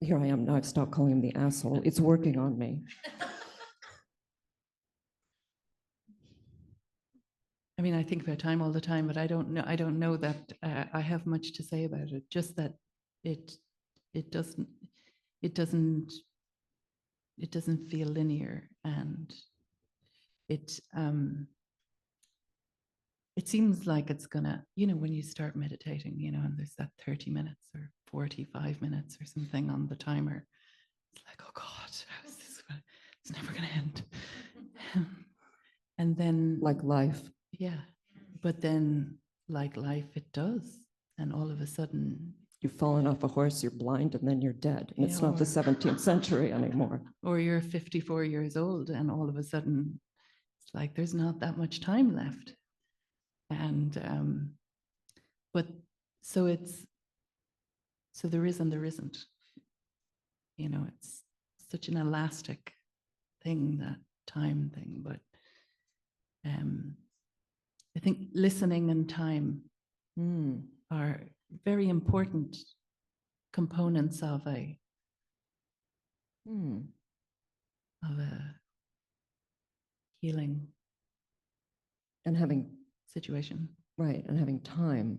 Here I am, now I've stopped calling him the asshole. It's working on me. I mean, I think about time all the time, but I don't know that I have much to say about it. Just that it doesn't feel linear, and it seems like it's gonna, when you start meditating, and there's that 30 minutes or 45 minutes or something on the timer, it's like, oh God, how is this gonna, it's never gonna end. And then Like life. yeah, but then like life, it does. And all of a sudden, You've fallen off a horse, you're blind, and then you're dead. And it's Yeah, not the or- 17th century anymore. or you're 54 years old and all of a sudden it's like there's not that much time left. And but so there is and there isn't. It's such an elastic thing, that time thing. But I think listening and time are very important components of a healing And having, situation. right, and having time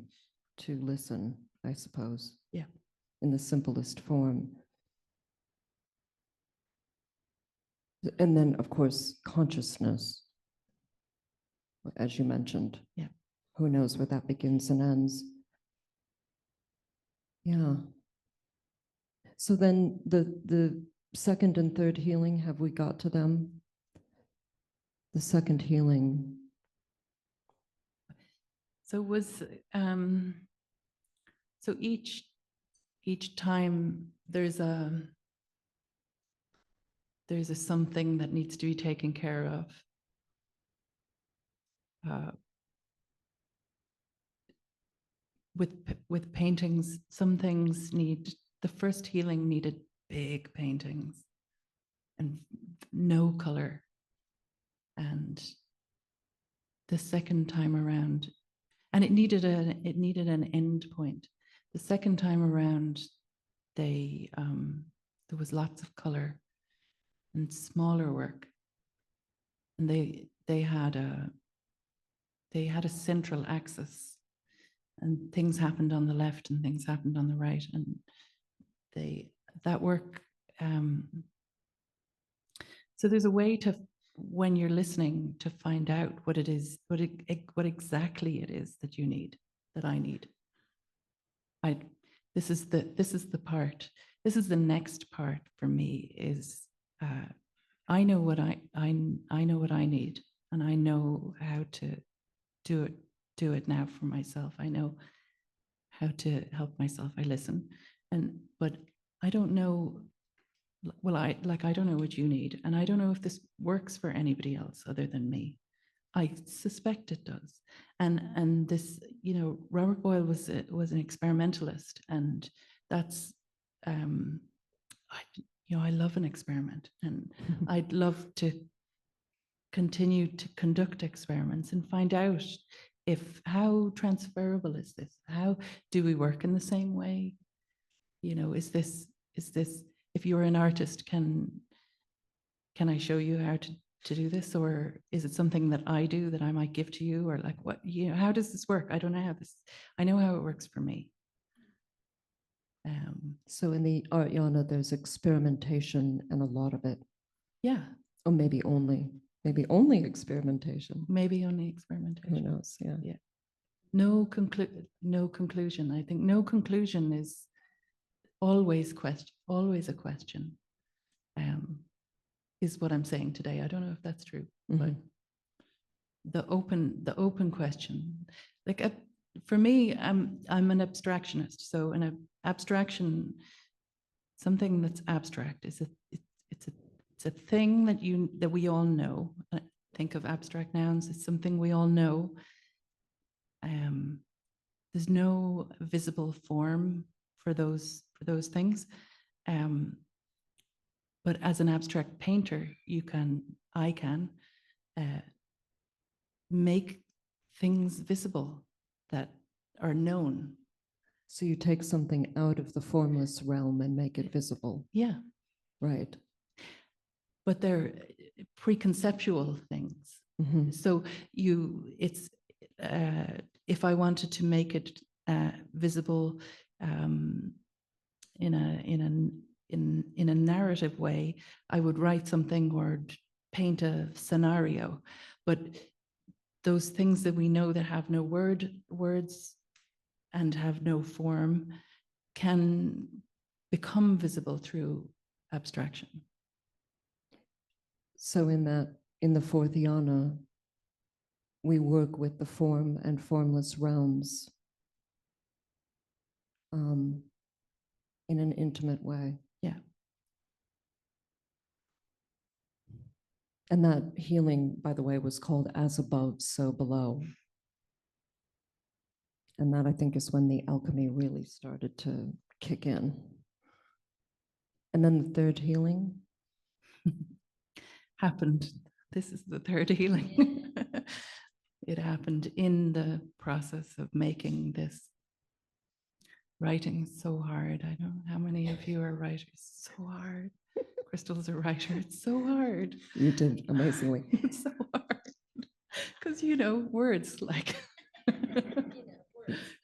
to listen, I suppose. Yeah. In the simplest form. And then, of course, consciousness. as you mentioned. Yeah. Who knows where that begins and ends? Yeah. So then the second and third healing, have we got to them? The second healing. So was so each time there's a something that needs to be taken care of. With paintings, some things need, the first healing needed big paintings and no color. And the second time around, and it needed an end point. The second time around, there was lots of color and smaller work. And they had a central axis, and things happened on the left and things happened on the right, and that work. So there's a way to, when you're listening, to find out what it is, what exactly it is that you need, that I need. This is the part. This is the next part for me. Is I know what I know what I need, and I know how to do it now for myself. I know how to help myself. I listen, but I don't know. Well, I don't know what you need, and I don't know if this works for anybody else other than me. I suspect it does, and this, Robert Boyle was an experimentalist, and that's, I love an experiment, and I'd love to continue to conduct experiments and find out how transferable is this? How do we work in the same way? Is this, if you're an artist, can I show you how to do this? Or is it something that I do that I might give to you? Or like, what, how does this work? I don't know how I know how it works for me. So in the art yana, there's experimentation and a lot of it. Yeah. Or maybe only experimentation. Maybe only experimentation. Who knows? Yeah. Yeah. No conclusion. I think no conclusion is always a question. Is what I'm saying today. I don't know if that's true, but the open question, like for me, I'm an abstractionist. So an abstraction, something that's abstract, is it's a thing that we all know. Think of abstract nouns. It's something we all know. There's no visible form for those things. But as an abstract painter, I can make things visible that are known. So you take something out of the formless realm and make it visible. Yeah. Right. But they're preconceptual things. Mm-hmm. So it's if I wanted to make it visible in a narrative way, I would write something or paint a scenario. But those things that we know that have no words and have no form can become visible through abstraction. So in the fourth yana, we work with the form and formless realms in an intimate way. Yeah. And that healing, by the way, was called As Above, So Below. And that, I think, is when the alchemy really started to kick in. And then the third healing happened. This is the third healing. It happened in the process of making this. Writing so hard. I don't know how many of you are writers. So hard. Crystal's a writer. It's so hard. You did amazingly. It's so hard. Because, words like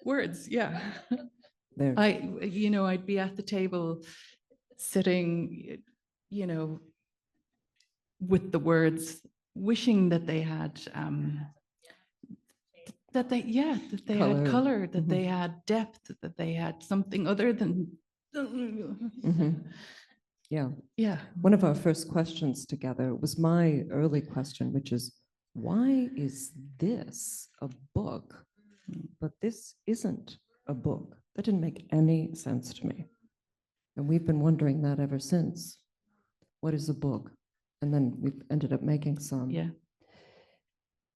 words, yeah. There. I'd be at the table sitting, with the words, wishing that they had that they Color. had color, that Mhm. they had depth, that they had something other than. Mhm. Yeah. Yeah. One of our first questions together was my early question, which is, why is this a book, but this isn't a book? That didn't make any sense to me. And we've been wondering that ever since. What is a book? And then we've ended up making some. Yeah.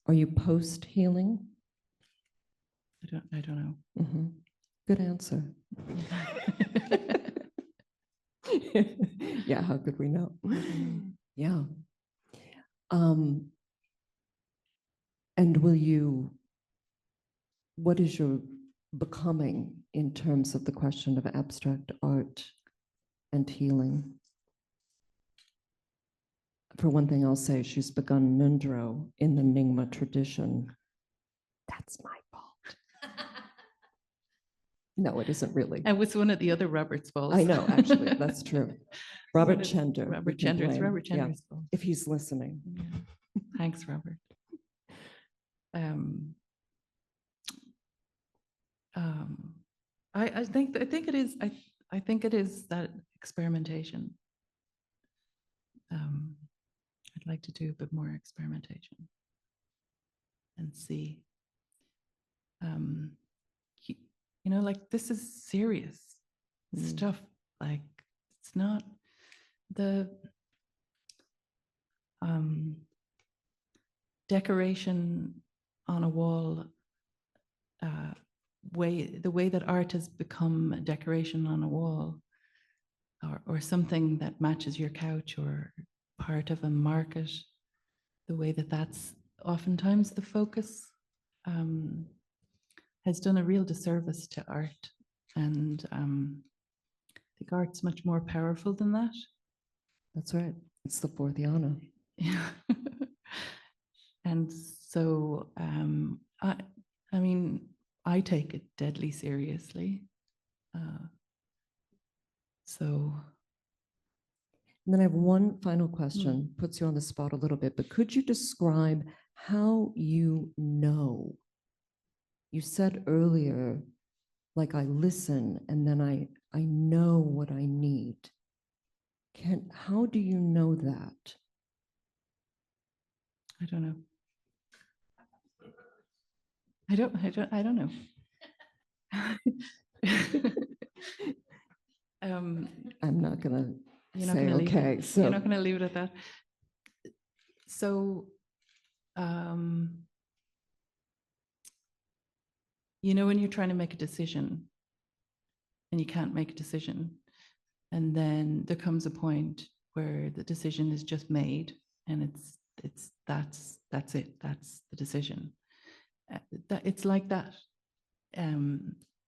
Are you post-healing? I don't know. Mhm. Good answer. Yeah, how could we know? Yeah. And what is your becoming in terms of the question of abstract art and healing? For one thing, I'll say she's begun Nundro in the Nyingma tradition. That's my fault. No, it isn't really. It was one of the other Robert's faults. I know, actually, that's true. Robert One of- Chender. we Robert can Chender. It's blame. Robert Yeah, Chender's fault. if he's listening. Yeah. Thanks, Robert. I think it is. I think it is that experimentation. I'd like to do a bit more experimentation and see. You know, like this is serious stuff. Like it's not the decoration on a wall the way that art has become a decoration on a wall or something that matches your couch or part of a market, the way that that's oftentimes the focus has done a real disservice to art. And I think art's much more powerful than that. That's right. It's the fourth yana. Yeah. And so, I mean, I take it deadly seriously. So. And then I have one final question, puts you on the spot a little bit, but could you describe how you know? You said earlier, like I listen and then I know what I need. How do you know that? I don't know. I don't know. I'm not gonna You're not say gonna leave okay. it. So You're not gonna leave it at that. So, you know, when you're trying to make a decision and you can't make a decision, and then there comes a point where the decision is just made and that's it. That's the decision. That it's like that.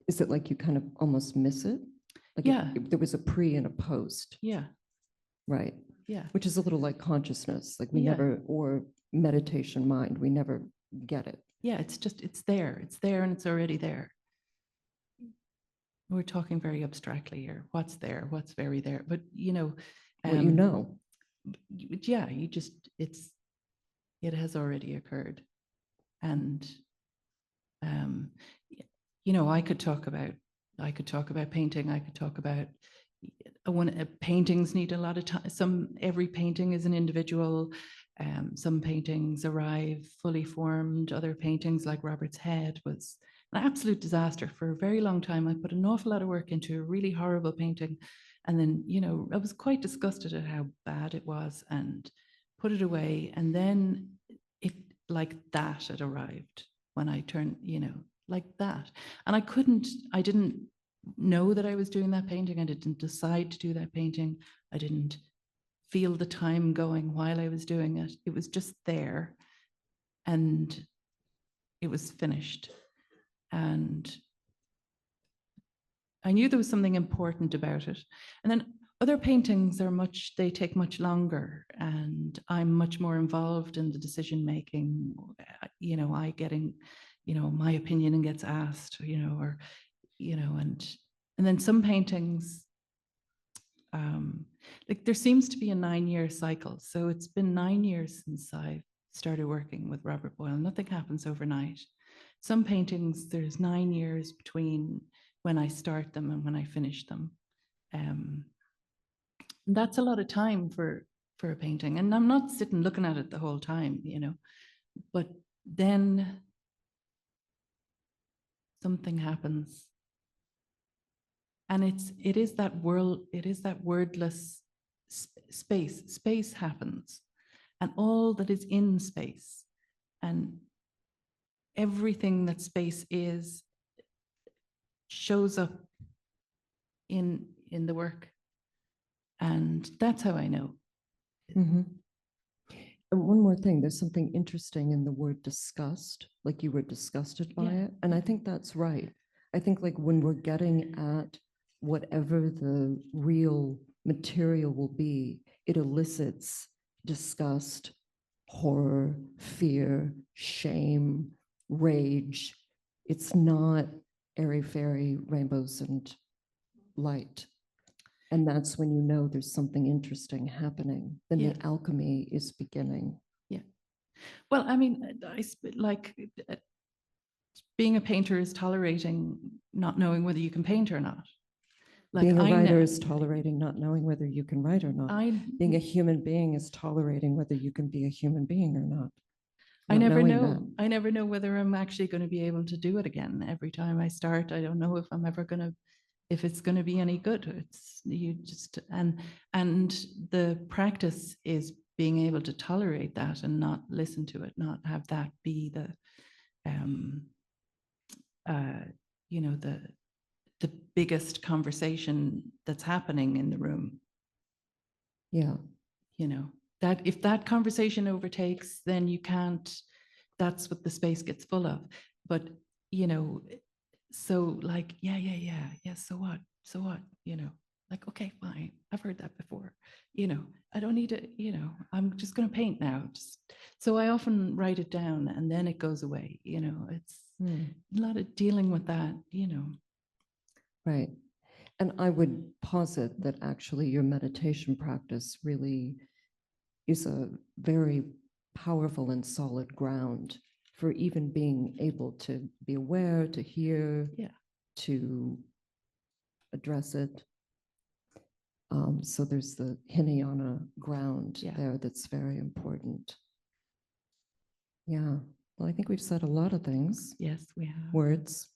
is it like you kind of almost miss it? Like Yeah. if there was a pre and a post, Yeah. right? Yeah. Which is a little like consciousness, like we Yeah. never, or meditation mind, we never get it. Yeah. It's there. It's there and it's already there. We're talking very abstractly here. What's there? What's very there? But you know, What you know. yeah, it has already occurred. And you know, I could talk about painting. I could talk about paintings need a lot of time. Every painting is an individual. Some paintings arrive fully formed. Other paintings, like Robert's head, was an absolute disaster. For a very long time, I put an awful lot of work into a really horrible painting. And then, you know, I was quite disgusted at how bad it was and put it away. And then it, like that, it arrived when I turned, you know, like that. And I didn't know that I was doing that painting. I didn't decide to do that painting. I didn't feel the time going while I was doing it. It was just there and it was finished. And I knew there was something important about it. And then other paintings they take much longer and I'm much more involved in the decision making. You know, my opinion gets asked, you know, or, you know, and then some paintings, like there seems to be a 9-year cycle. So it's been 9 years since I started working with Robert Boyle. Nothing happens overnight. some paintings, there's 9 years between when I start them and when I finish them. That's a lot of time for a painting, and I'm not sitting looking at it the whole time, you know, but then something happens, and it is that wordless space happens, and all that is in space, and everything that space is shows up in the work, and that's how I know. Mhm. And one more thing, there's something interesting in the word disgust, like you were disgusted by Yeah. it. And I think that's right. I think like when we're getting at whatever the real material will be, it elicits disgust, horror, fear, shame, rage. It's not airy-fairy rainbows and light. And that's when you know there's something interesting happening. Then Yeah. the alchemy is beginning. Well, I mean, like being a painter is tolerating not knowing whether you can paint or not. Like Being a I writer know, is tolerating not knowing whether you can write or not. Being a human being is tolerating whether you can be a human being or not. I Not never knowing know. that. I never know whether I'm actually going to be able to do it again. Every time I start, I don't know if I'm ever going to, if it's going to be any good. It's you just and the practice is being able to tolerate that and not listen to it, not have that be the, you know, the biggest conversation that's happening in the room. Yeah. You know, that if that conversation overtakes, then you can't, that's what the space gets full of. But, you know, so like, yeah, so what, you know, like, okay, fine, I've heard that before, you know, I don't need to, you know, I'm just going to paint now. So I often write it down and then it goes away, you know, it's a lot of dealing with that, you know. Right. And I would posit that actually your meditation practice really is a very powerful and solid ground for even being able to be aware, to hear, Yeah. to address it. So there's the hinayana ground Yeah. there that's very important. Yeah. Well, I think we've said a lot of things. Yes, we have. Words.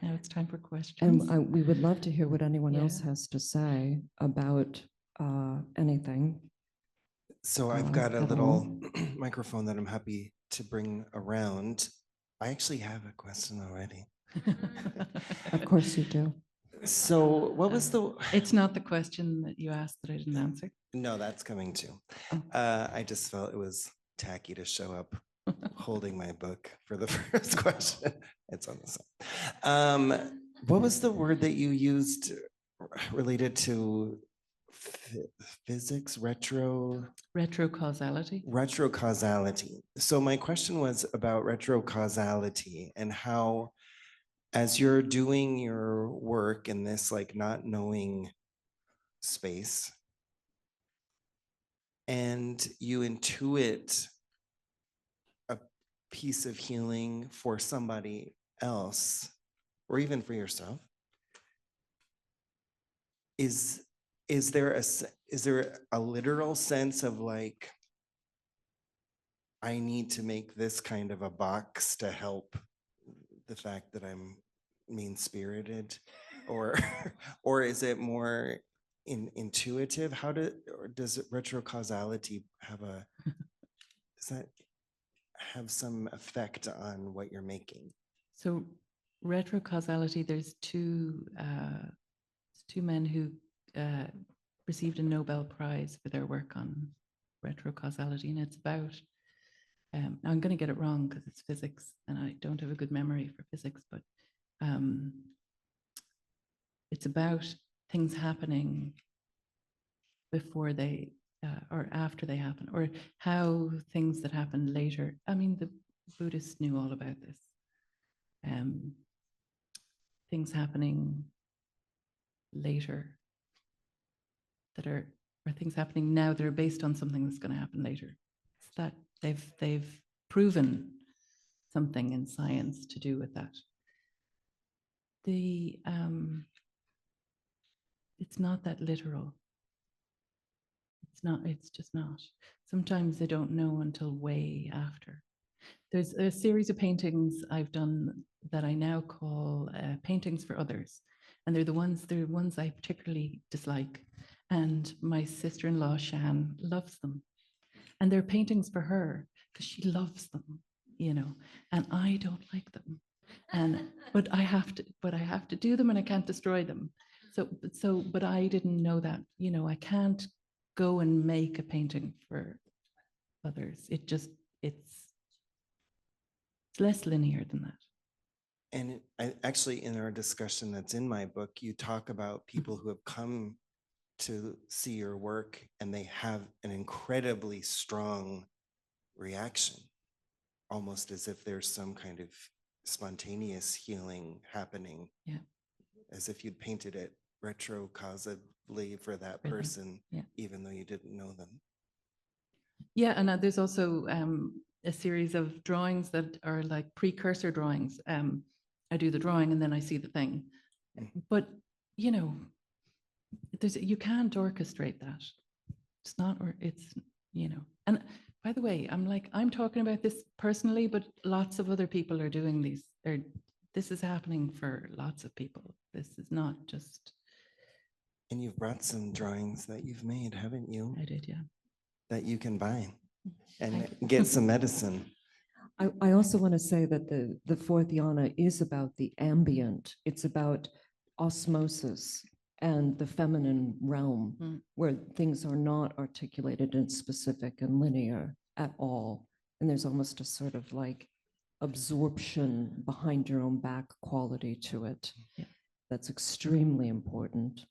Now it's time for questions. And we would love to hear what anyone else Yeah. has to say about anything. So I've got a at little all. microphone that I'm happy to bring around. I actually have a question already. Of course you do. So what was the? It's not the question that you asked that I didn't answer. No, that's coming too. Oh. I just felt it was tacky to show up holding my book for the first question. It's on the side. What was the word that you used related to physics? Retrocausality. Retrocausality. So my question was about retrocausality and how, as you're doing your work in this like not knowing space, and you intuit a piece of healing for somebody else, or even for yourself, is there a literal sense of like, I need to make this kind of a box to help the fact that I'm mean-spirited, or or is it more intuitive? Or does retrocausality does that have some effect on what you're making? So retrocausality, there's two men who received a Nobel Prize for their work on retrocausality, and it's about, now I'm going to get it wrong because it's physics and I don't have a good memory for physics, but it's about things happening before they or after they happen, or how things that happen later. I mean, the Buddhists knew all about this. Things happening later that are, or things happening now that are based on something that's going to happen later. It's that they've proven something in science to do with that. It's not that literal. It's just not. Sometimes they don't know until way after. There's a series of paintings I've done that I now call paintings for others. And they're the ones I particularly dislike. And my sister-in-law, Shan, loves them. And they're paintings for her because she loves them, you know, and I don't like them. But I have to do them and I can't destroy them. But I didn't know that, you know, I can't go and make a painting for others. It's less linear than that. And actually, in our discussion that's in my book, you talk about people who have come to see your work and they have an incredibly strong reaction, almost as if there's some kind of spontaneous healing happening. Yeah. As if you'd painted it retrocausally for that Really? person, Yeah. even though you didn't know them. Yeah, and there's also a series of drawings that are like precursor drawings. I do the drawing and then I see the thing. But, you know, you can't orchestrate that. It's not, or it's, you know. And by the way, I'm talking about this personally, but lots of other people are doing these. This is happening for lots of people. This is not just. And you've brought some drawings that you've made, haven't you? I did, yeah. That you can buy and Thank you. get some medicine. I also want to say that the fourth yana is about the ambient. It's about osmosis and the feminine realm, where things are not articulated and specific and linear at all. And there's almost a sort of like absorption behind your own back quality to it. Yeah. That's extremely important.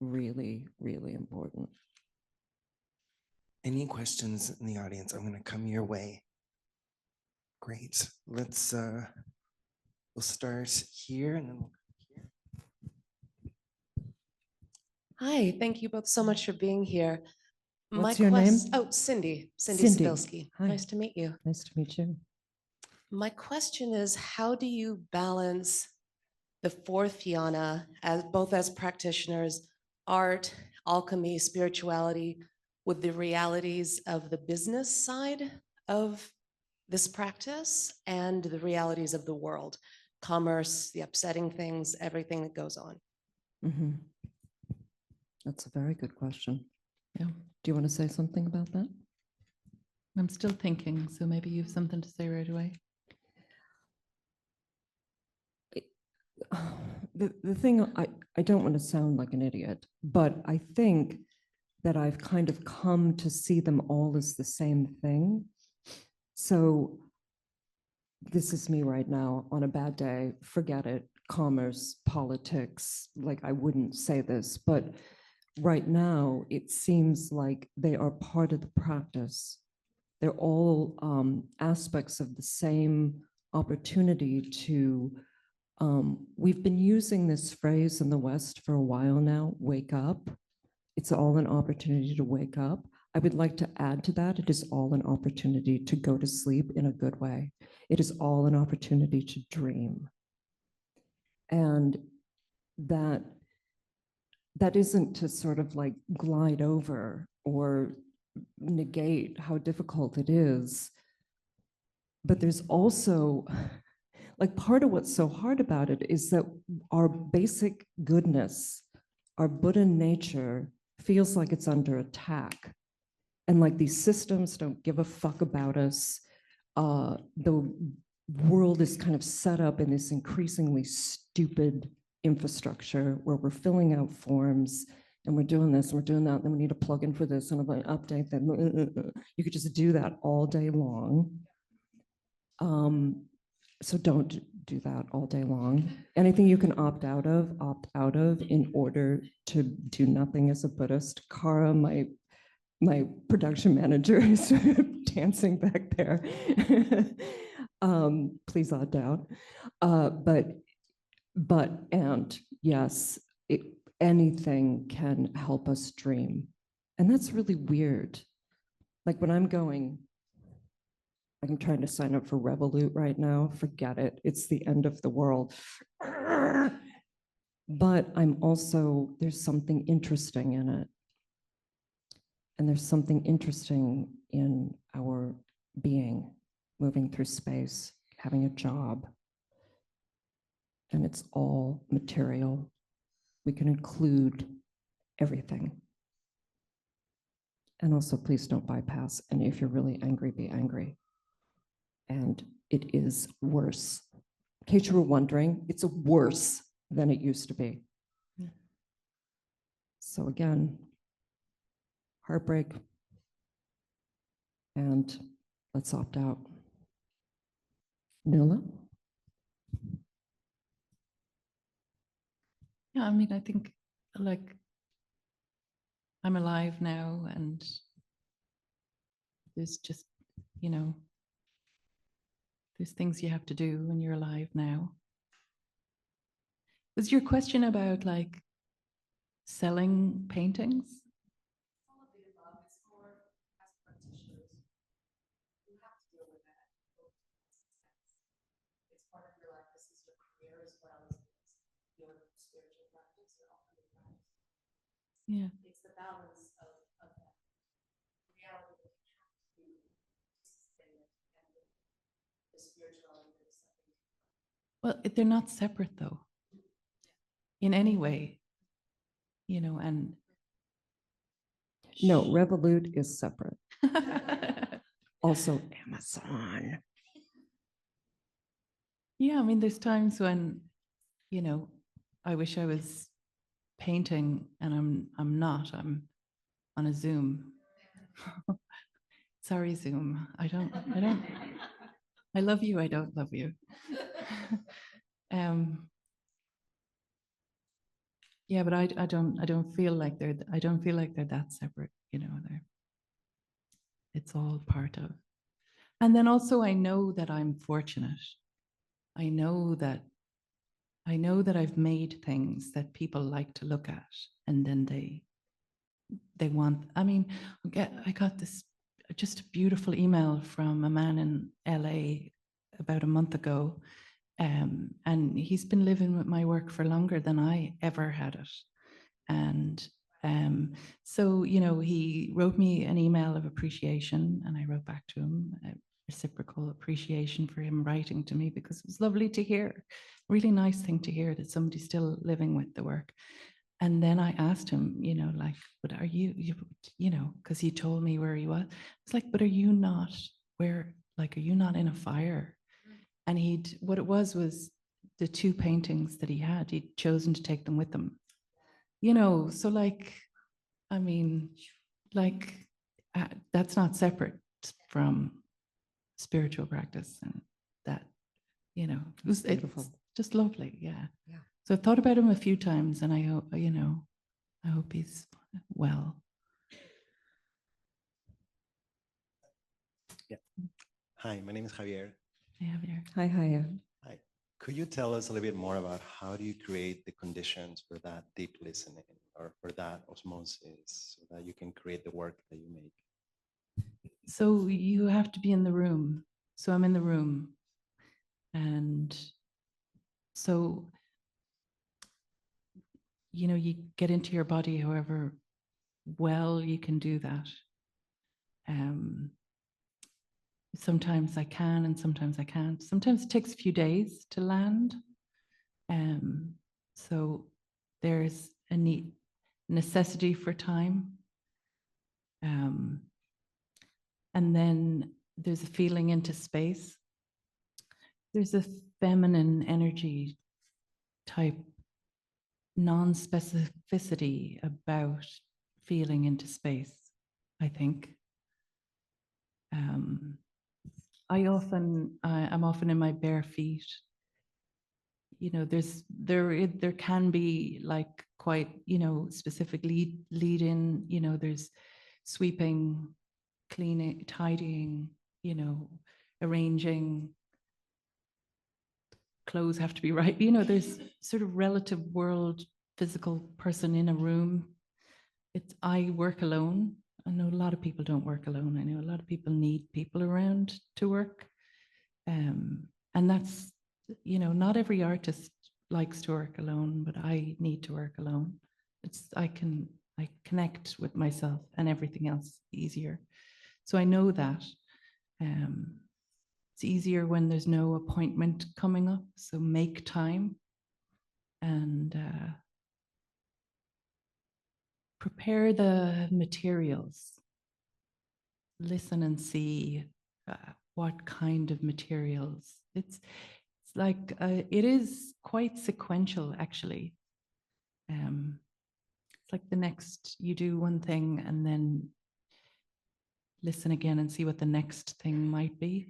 Really, really important. Any questions in the audience? I'm going to come your way. Great. Let's we'll start here and then we'll come here. Hi, thank you both so much for being here. What's your name? Oh, Cindy Cindy. Sabilski. Hi. Nice to meet you. Nice to meet you. My question is, how do you balance the fourth yana, both as practitioners, art, alchemy, spirituality, with the realities of the business side of this practice and the realities of the world, commerce, the upsetting things, everything that goes on? Mhm. That's a very good question. Yeah. Do you want to say something about that? I'm still thinking, so maybe you have something to say right away. The thing, I don't want to sound like an idiot, but I think that I've kind of come to see them all as the same thing. So this is me right now on a bad day, forget it, commerce, politics, like I wouldn't say this, but right now it seems like they are part of the practice. They're all aspects of the same opportunity to, we've been using this phrase in the West for a while now, wake up. It's all an opportunity to wake up. I would like to add to that, it is all an opportunity to go to sleep in a good way. It is all an opportunity to dream. And that isn't to sort of like glide over or negate how difficult it is. But there's also, like, part of what's so hard about it is that our basic goodness, our Buddha nature, feels like it's under attack. And like these systems don't give a fuck about us. The world is kind of set up in this increasingly stupid infrastructure where we're filling out forms and we're doing this and we're doing that, and then we need a plugin for this and I'm going to update that. You could just do that all day long. So don't do that all day long. Anything you can opt out of in order to do nothing as a Buddhist. Kara, my production manager, is dancing back there. Please opt out. And yes, anything can help us dream. And that's really weird. Like when I'm going, I'm trying to sign up for Revolut right now. Forget it. It's the end of the world. But I'm also, there's something interesting in it. And there's something interesting in our being, moving through space, having a job. And it's all material. We can include everything. And also, please don't bypass. And if you're really angry, be angry. And it is worse. In case you were wondering, it's worse than it used to be. Yeah. So again, heartbreak, and let's opt out. Nilla? Yeah, I mean, I think like I'm alive now, and there's just, you know, there's things you have to do when you're alive now. Was your question about like selling paintings? Yeah. It's the balance of that reality that you have to sustain it and the spirituality of something. Well, they're not separate though, in any way, you know, and No, Revolut is separate. Also Amazon. yeah, I mean, there's times when, you know, I wish I was painting and I'm not. I'm on a Zoom. Sorry, Zoom. I don't. I love you. I don't love you. Yeah, but I don't feel like they're that separate. You know, it's all part of. And then also, I know that I'm fortunate. I know that I've made things that people like to look at, and then they want. I mean, I got this just a beautiful email from a man in LA about a month ago, and he's been living with my work for longer than I ever had it, and so you know, he wrote me an email of appreciation, and I wrote back to him a reciprocal appreciation for him writing to me, because it was lovely to hear, really nice thing to hear that somebody's still living with the work. And then I asked him, you know, like, but are you know, because he told me where he was. It's like, but are you not are you not in a fire? And what it was the two paintings that he'd chosen to take them with him. You know, so like, I mean, like, that's not separate from spiritual practice, and that, you know, it's beautiful. just lovely. Yeah. Yeah. So I've thought about him a few times, and I hope, you know, I hope he's well. Yeah. Hi, my name is Javier. I have here. Hi, Haya. Hi. Could you tell us a little bit more about how do you create the conditions for that deep listening or for that osmosis so that you can create the work that you make? So you have to be in the room. So I'm in the room. And so, you know, you get into your body however well you can do that. Sometimes I can and sometimes I can't. Sometimes it takes a few days to land. So there's a necessity for time. And then there's a feeling into space. There's a feminine energy type non-specificity about feeling into space, I think. I'm often in my bare feet. You know, there can be like quite, you know, specific lead in, you know, there's sweeping, cleaning, tidying, you know, arranging, clothes have to be right. You know, there's sort of relative world, physical person in a room. I work alone. I know a lot of people don't work alone. I know a lot of people need people around to work. And that's, not every artist likes to work alone, but I need to work alone. I connect with myself and everything else easier. So I know that. It's easier when there's no appointment coming up. So make time and prepare the materials. Listen and see what kind of materials. It's like it is quite sequential, actually. It's like the next you do one thing and then listen again and see what the next thing might be.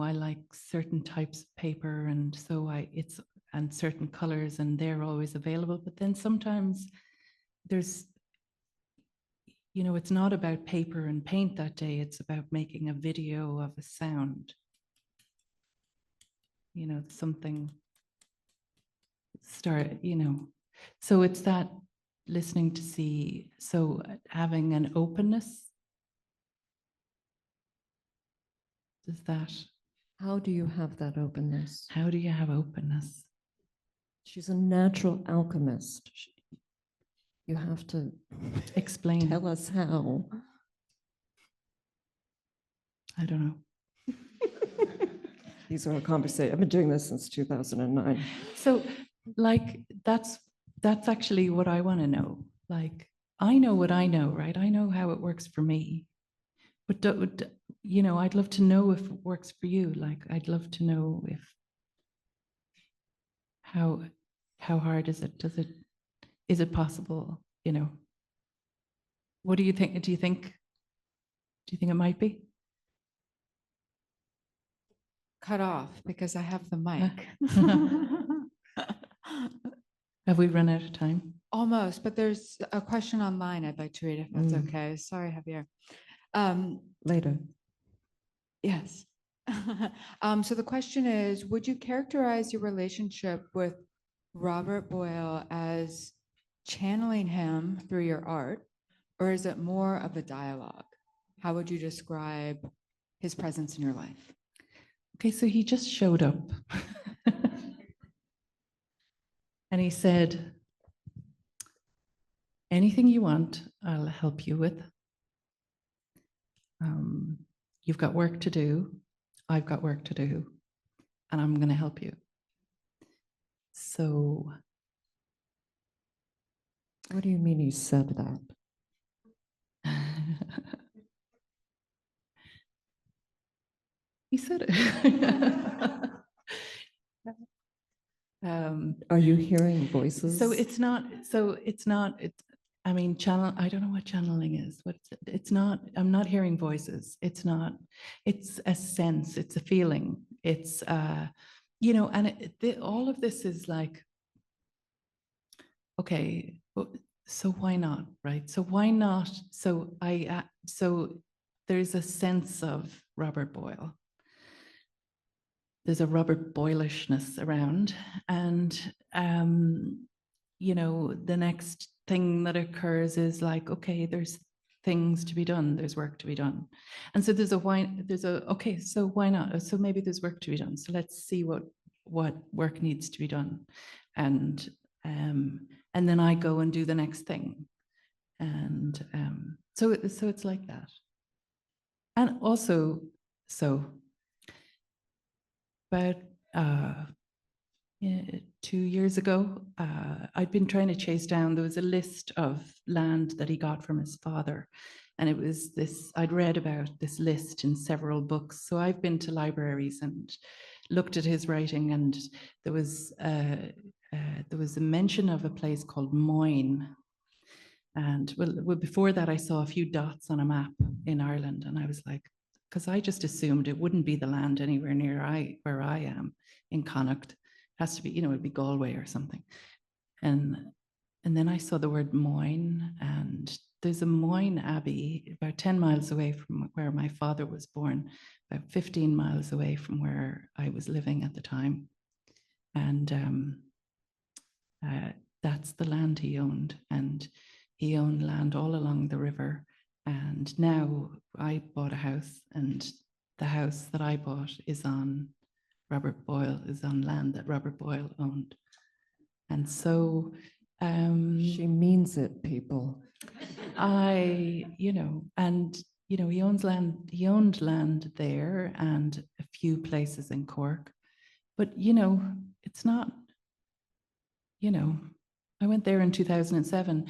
I like certain types of paper, and so and certain colors, and they're always available. But then sometimes there's, it's not about paper and paint that day. It's about making a video of a sound. Something so it's that listening to see, so having an openness. Does that, How do you have that openness? how do you have openness? She's a natural alchemist. You have to Explain. tell us how. I don't know. These are our conversations. I've been doing this since 2009. So like, that's actually what I want to know. Like, I know what I know, right? I know how it works for me. But, I'd love to know if it works for you. Like, I'd love to know how hard is it? Is it possible? What do you think? Do you think it might be? Cut off because I have the mic. Have we run out of time? Almost, but there's a question online I'd like to read if that's Mm. okay. Sorry, Javier. Later. Yes. So the question is, would you characterize your relationship with Robert Boyle as channeling him through your art, or is it more of a dialogue? How would you describe his presence in your life? Okay, so he just showed up. And he said, anything you want, I'll help you with. You've got work to do. I've got work to do. And I'm going to help you. So. What do you mean he said that? He said it. Are you hearing voices? So it's not, I mean, I don't know what channeling is. It's not, I'm not hearing voices. It's not, it's a sense, it's a feeling. It's, and all of this is like, okay, so why not, right? So why not? So so there's a sense of Robert Boyle. There's a Robert Boylishness around, and the next thing that occurs is like, okay, there's things to be done, there's work to be done, and so okay, so why not? So maybe there's work to be done. So let's see what work needs to be done, and then I go and do the next thing, and so it's like that, and also so. About 2 years ago, I'd been trying to chase down, there was a list of land that he got from his father. And it was I'd read about this list in several books. So I've been to libraries and looked at his writing, and there was a mention of a place called Moyne. And well, before that, I saw a few dots on a map in Ireland, and I was like, because I just assumed it wouldn't be the land anywhere near where I am in Connacht. It has to be, it'd be Galway or something. And then I saw the word Moyne, and there's a Moyne Abbey about 10 miles away from where my father was born, about 15 miles away from where I was living at the time. And that's the land he owned. And he owned land all along the river. And now I bought a house, and the house that I bought is on land that Robert Boyle owned. And so She means it, people. he owned land there and a few places in Cork. But, it's not, I went there in 2007.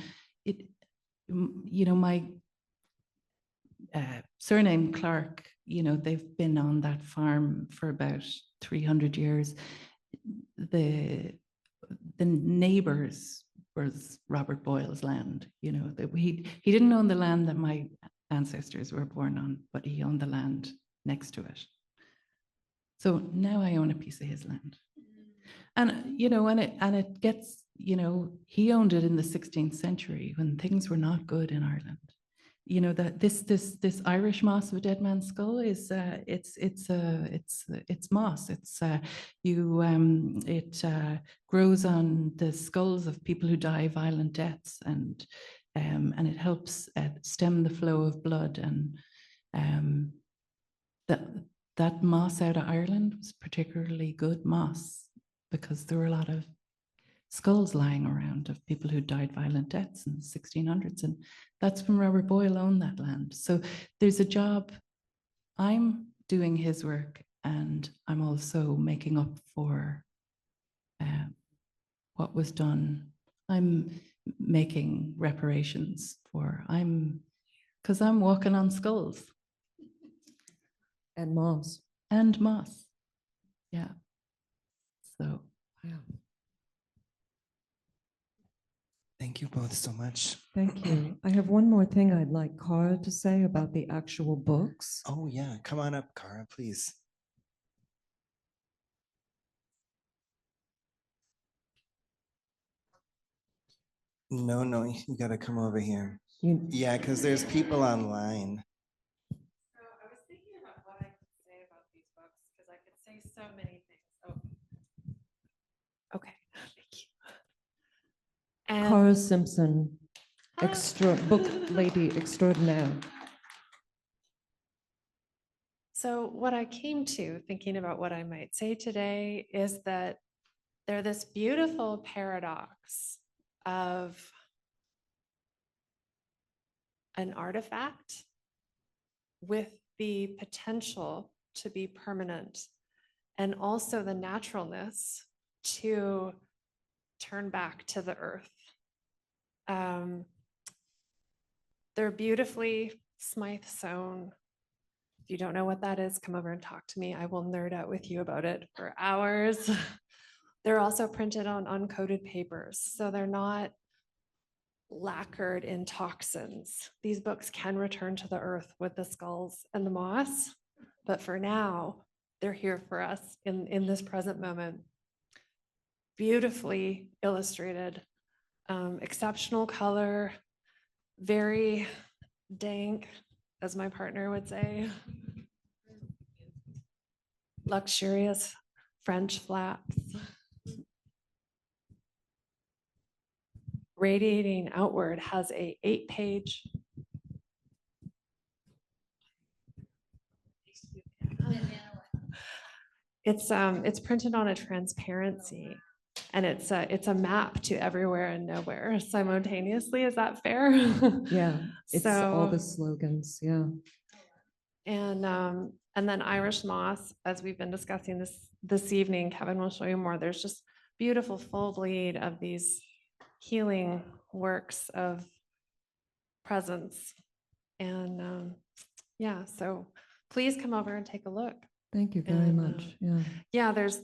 My surname Clark, they've been on that farm for about 300 years. The neighbors was Robert Boyle's land, that he didn't own the land that my ancestors were born on, but he owned the land next to it. So now I own a piece of his land. And, it gets, he owned it in the 16th century when things were not good in Ireland. That this Irish moss of a dead man's skull is it's moss. It grows on the skulls of people who die violent deaths, and it helps stem the flow of blood. And that moss out of Ireland was particularly good moss because there were a lot of skulls lying around of people who died violent deaths in the 1600s. And that's when Robert Boyle owned that land. So there's a job. I'm doing his work, and I'm also making up for what was done. I'm making reparations because I'm walking on skulls. And moss. And moss. Yeah. So. Yeah. Thank you both so much. Thank you. I have one more thing I'd like Cara to say about the actual books. Oh yeah, come on up, Cara, please. No, you gotta come over here. Yeah, because there's people online. So I was thinking about what I could say about these books because I could say so many things. Oh, okay, thank you. And Cara Simpson, book lady extraordinaire. so what I came to thinking about what I might say today is that there's this beautiful paradox of an artifact with the potential to be permanent, and also the naturalness to turn back to the earth. They're beautifully Smythe sewn. If you don't know what that is, come over and talk to me. I will nerd out with you about it for hours. They're also printed on uncoated papers, so they're not lacquered in toxins. These books can return to the earth with the skulls and the moss, but for now, they're here for us in this present moment. Beautifully illustrated, exceptional color, very dank, as my partner would say. Luxurious French flaps. Radiating outward, has a 8-page. It's printed on a transparency, and it's a map to everywhere and nowhere simultaneously. Is that fair? Yeah, it's all the So, slogans. Yeah. and then Irish moss, as we've been discussing this evening, Kevin will show you more. There's just beautiful full bleed of these healing works of presence. And yeah, so please come over and take a look. Thank you very And, much. Yeah. Yeah, there's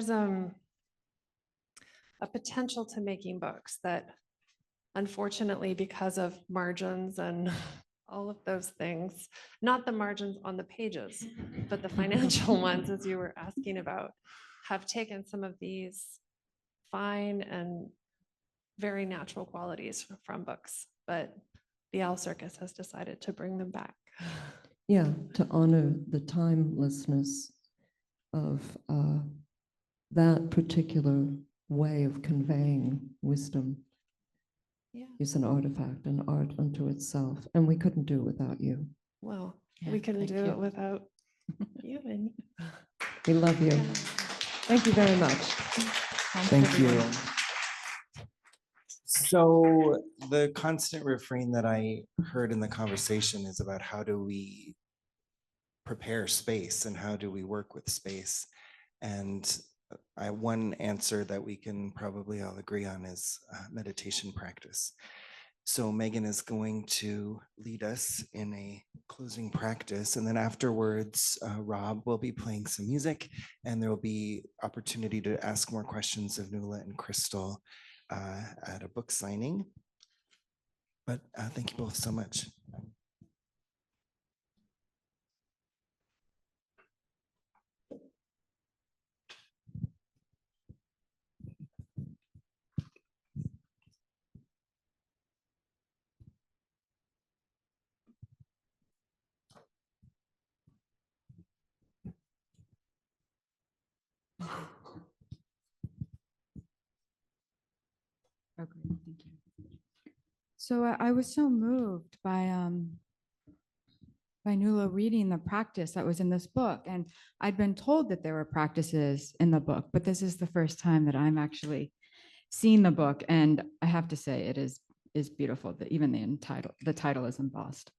a potential to making books that, unfortunately, because of margins and all of those things, not the margins on the pages, but the financial ones, as you were asking about, have taken some of these fine and very natural qualities from books, but the Owl Circus has decided to bring them back. Yeah, to honor the timelessness of that particular way of conveying wisdom Yeah. is an artifact, an art unto itself. And we couldn't do it without you. Well, Yeah, we couldn't thank do you. it without you and We love you. Thank you very much. Thank you. So the constant refrain that I heard in the conversation is about how do we prepare space and how do we work with space? And one answer that we can probably all agree on is meditation practice. So Megan is going to lead us in a closing practice. And then afterwards, Rob will be playing some music and there will be opportunity to ask more questions of Nuala and Crystal at a book signing. But thank you both so much. Okay, thank you. So I was so moved by Nuala reading the practice that was in this book. And I'd been told that there were practices in the book, but this is the first time that I'm actually seeing the book. And I have to say it is beautiful that even the title is embossed.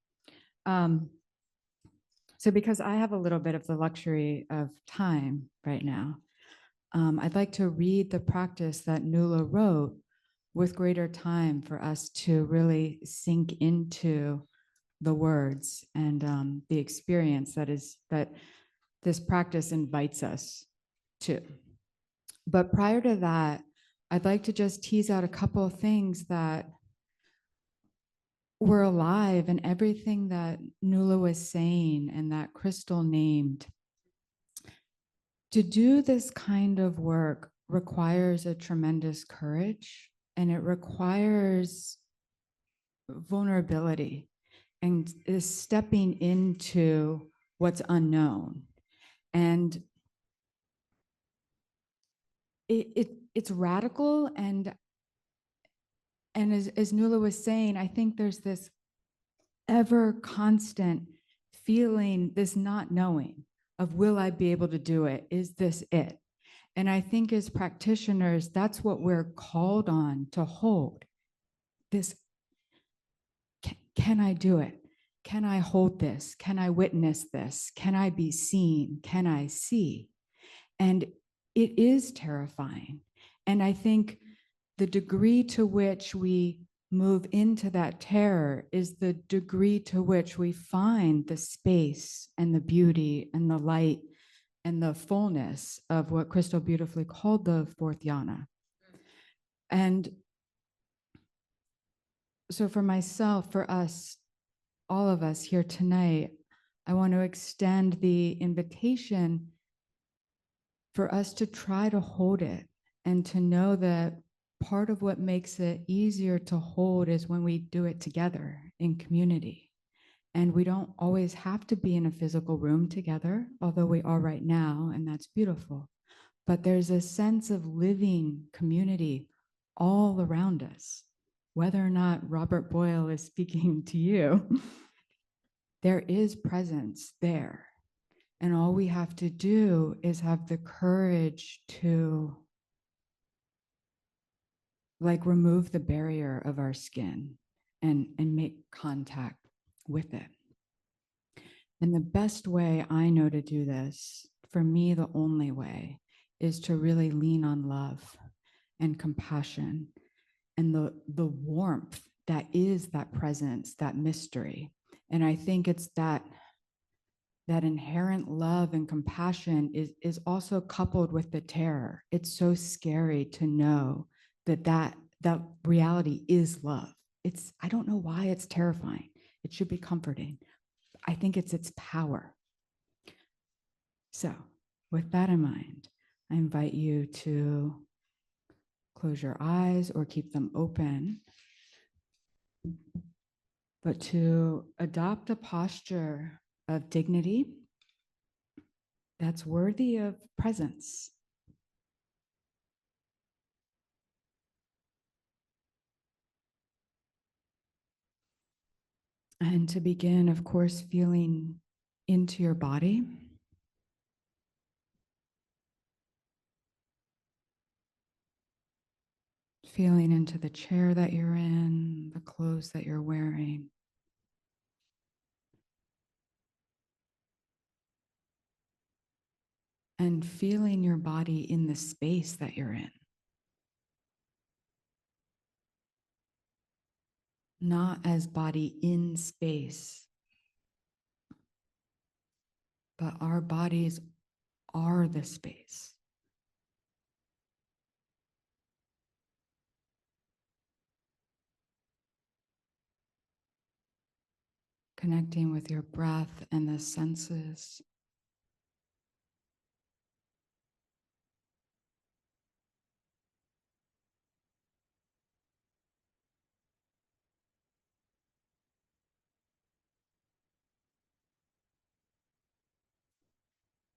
So because I have a little bit of the luxury of time right now, I'd like to read the practice that Nuala wrote with greater time for us to really sink into the words and the experience that this practice invites us to. But prior to that, I'd like to just tease out a couple of things that were alive in everything that Nuala was saying and that Crystal named. To do this kind of work requires a tremendous courage, and it requires vulnerability and is stepping into what's unknown. And it's radical, and as Nuala was saying, I think there's this ever constant feeling, this not knowing of, will I be able to do it? Is this it? And I think as practitioners, that's what we're called on to hold. This, can I do it? Can I hold this? Can I witness this? Can I be seen? Can I see? And it is terrifying. And I think the degree to which we move into that terror is the degree to which we find the space and the beauty and the light and the fullness of what Crystal beautifully called the fourth yana. And so for myself, for us, all of us here tonight, I want to extend the invitation for us to try to hold it and to know that part of what makes it easier to hold is when we do it together in community. And we don't always have to be in a physical room together, although we are right now, and that's beautiful. But there's a sense of living community all around us. Whether or not Robert Boyle is speaking to you, there is presence there. And all we have to do is have the courage to remove the barrier of our skin and make contact with it. And the best way I know to do this, for me, the only way, is to really lean on love and compassion and the warmth that is that presence, that mystery. And I think it's that inherent love and compassion is also coupled with the terror. It's so scary to know that reality is love. I don't know why it's terrifying. It should be comforting. I think it's its power. So with that in mind, I invite you to close your eyes or keep them open, but to adopt a posture of dignity that's worthy of presence. And to begin, of course, feeling into your body. Feeling into the chair that you're in, the clothes that you're wearing. And feeling your body in the space that you're in. Not as body in space, but our bodies are the space. Connecting with your breath and the senses.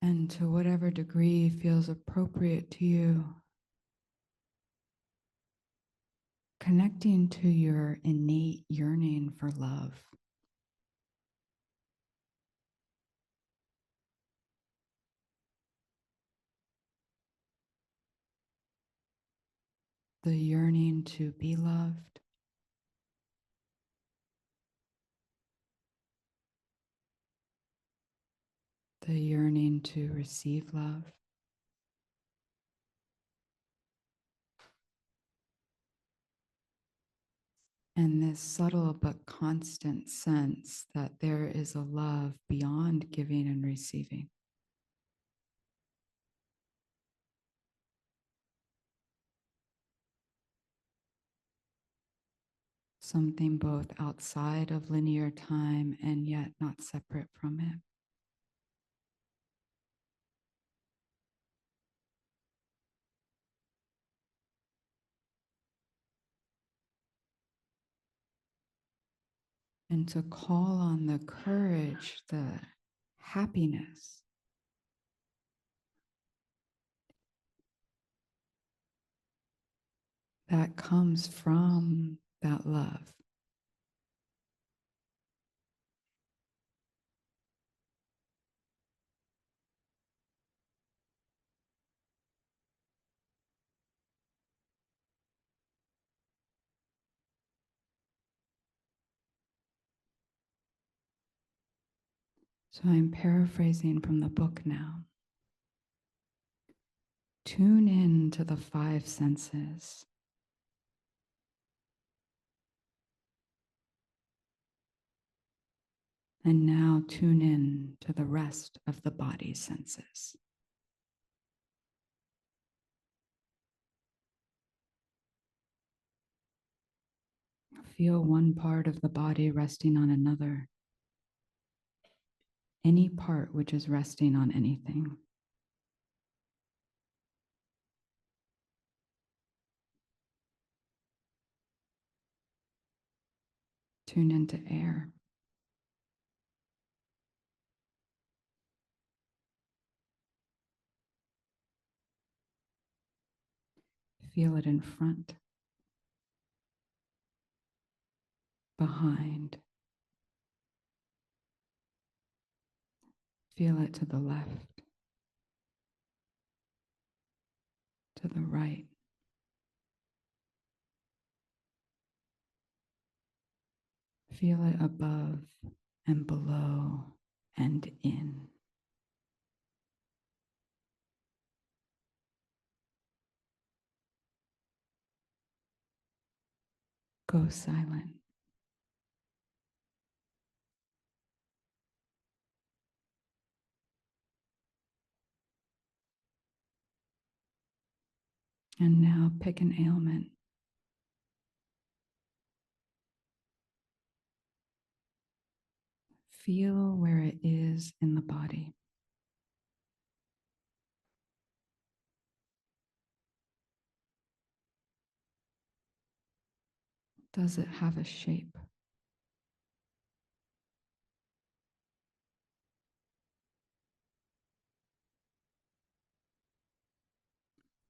And to whatever degree feels appropriate to you, connecting to your innate yearning for love. The yearning to be loved. The yearning to receive love. And this subtle but constant sense that there is a love beyond giving and receiving. Something both outside of linear time and yet not separate from it. And to call on the courage, the happiness that comes from that love. So I'm paraphrasing from the book now. Tune in to the five senses. And now tune in to the rest of the body's senses. Feel one part of the body resting on another. Any part which is resting on anything. Tune into air. Feel it in front, behind. Feel it to the left, to the right. Feel it above and below and in. Go silent. And now pick an ailment. Feel where it is in the body. Does it have a shape?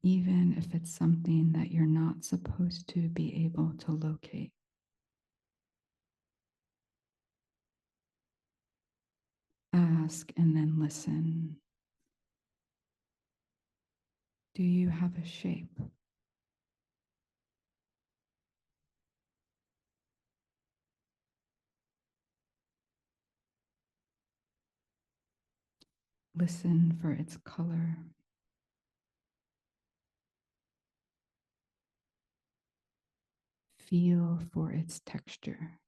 Even if it's something that you're not supposed to be able to locate. Ask and then listen. Do you have a shape? Listen for its color. Feel for its texture.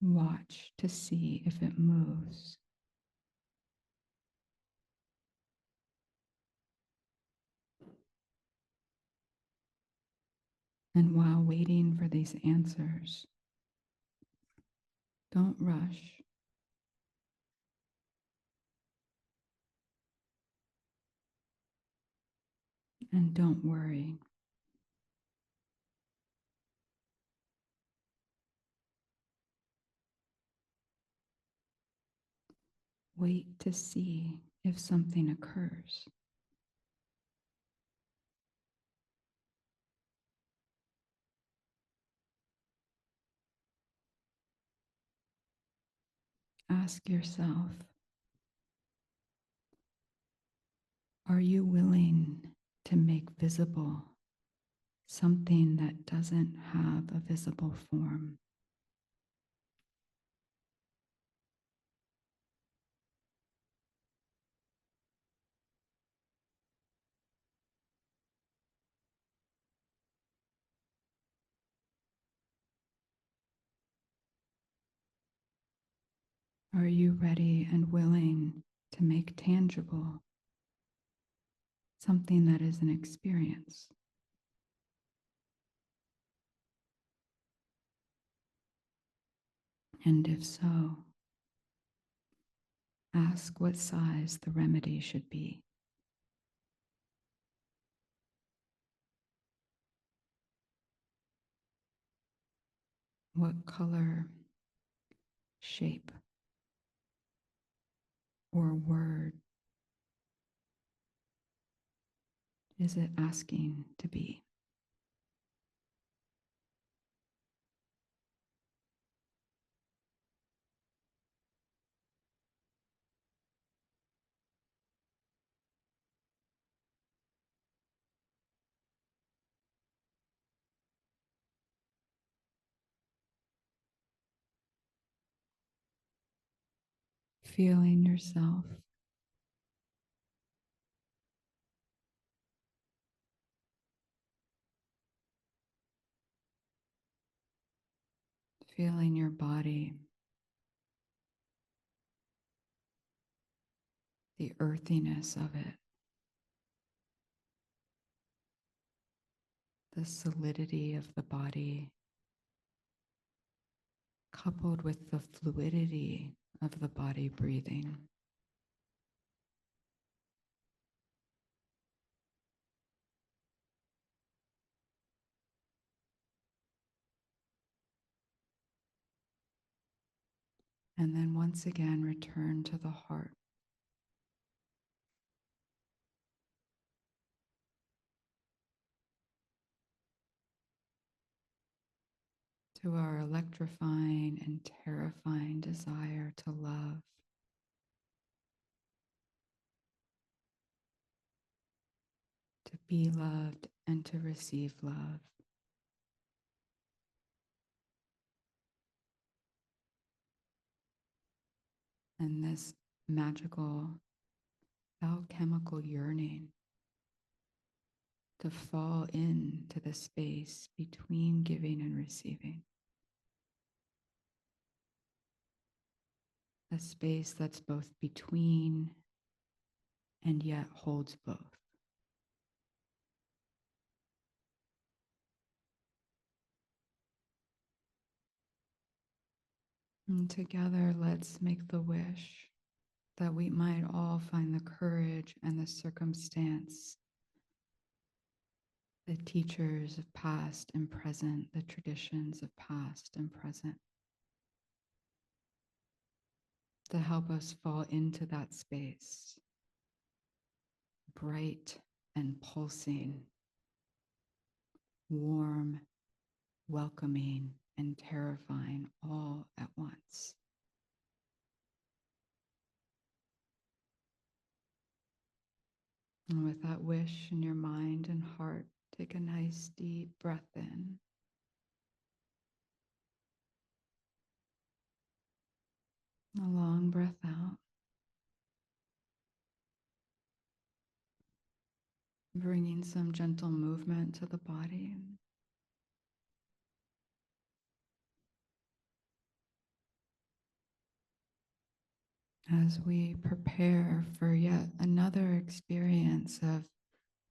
Watch to see if it moves. And while waiting for these answers, don't rush. And don't worry. Wait to see if something occurs. Ask yourself, are you willing to make visible something that doesn't have a visible form? Are you ready and willing to make tangible something that is an experience? And if so, ask what size the remedy should be. What color, shape, or word is it asking to be? Feeling yourself. Feeling your body, the earthiness of it, the solidity of the body, coupled with the fluidity of the body breathing. And then once again, return to the heart. To our electrifying and terrifying desire to love. To be loved and to receive love. And this magical alchemical yearning to fall into the space between giving and receiving. A space that's both between and yet holds both. And together, let's make the wish that we might all find the courage and the circumstance, the teachers of past and present, the traditions of past and present, to help us fall into that space, bright and pulsing, warm welcoming, and terrifying all at once. And with that wish in your mind and heart, take a nice deep breath in. A long breath out. Bringing some gentle movement to the body. As we prepare for yet another experience of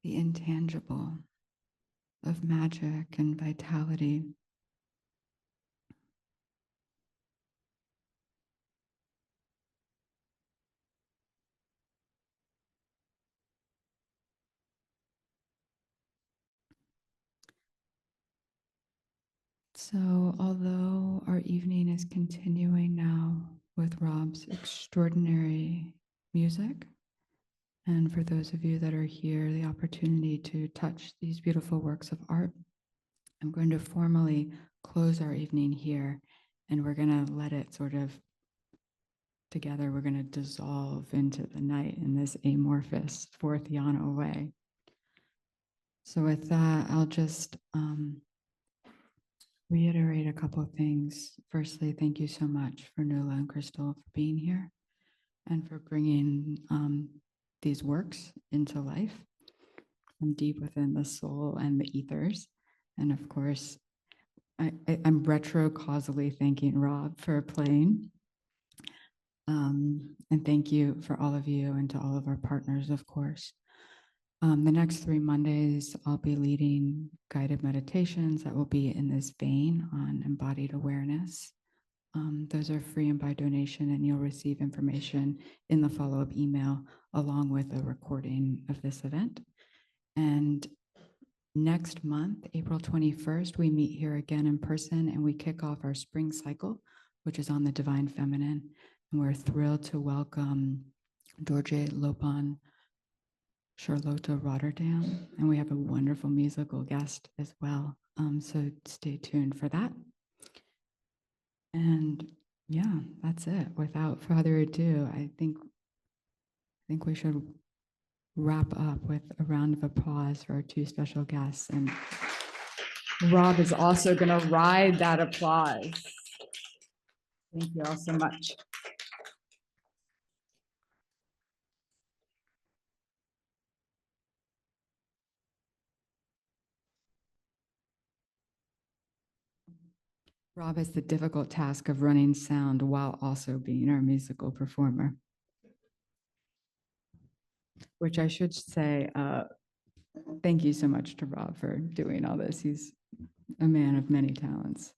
the intangible, of magic and vitality. So, although our evening is continuing now with Rob's extraordinary music, and for those of you that are here, the opportunity to touch these beautiful works of art, I'm going to formally close our evening here, and we're going to let it sort of together, we're going to dissolve into the night in this amorphous fourth yana way. So, with that, I'll just reiterate a couple of things. Firstly, thank you so much for Nuala and Crystal for being here and for bringing these works into life from deep within the soul and the ethers. And of course, I'm retro-causally thanking Rob for playing. And thank you for all of you and to all of our partners, of course. The next 3 Mondays, I'll be leading guided meditations that will be in this vein on embodied awareness. Those are free and by donation, and you'll receive information in the follow-up email along with a recording of this event. And next month, April 21st, we meet here again in person and we kick off our spring cycle, which is on the Divine Feminine. And we're thrilled to welcome Dorje Lopan Charlotte Rotterdam, and we have a wonderful musical guest as well. So stay tuned for that. And yeah, that's it. Without further ado, I think we should wrap up with a round of applause for our 2 special guests. And Rob is also going to ride that applause. Thank you all so much. Rob has the difficult task of running sound while also being our musical performer. Which I should say, thank you so much to Rob for doing all this. He's a man of many talents.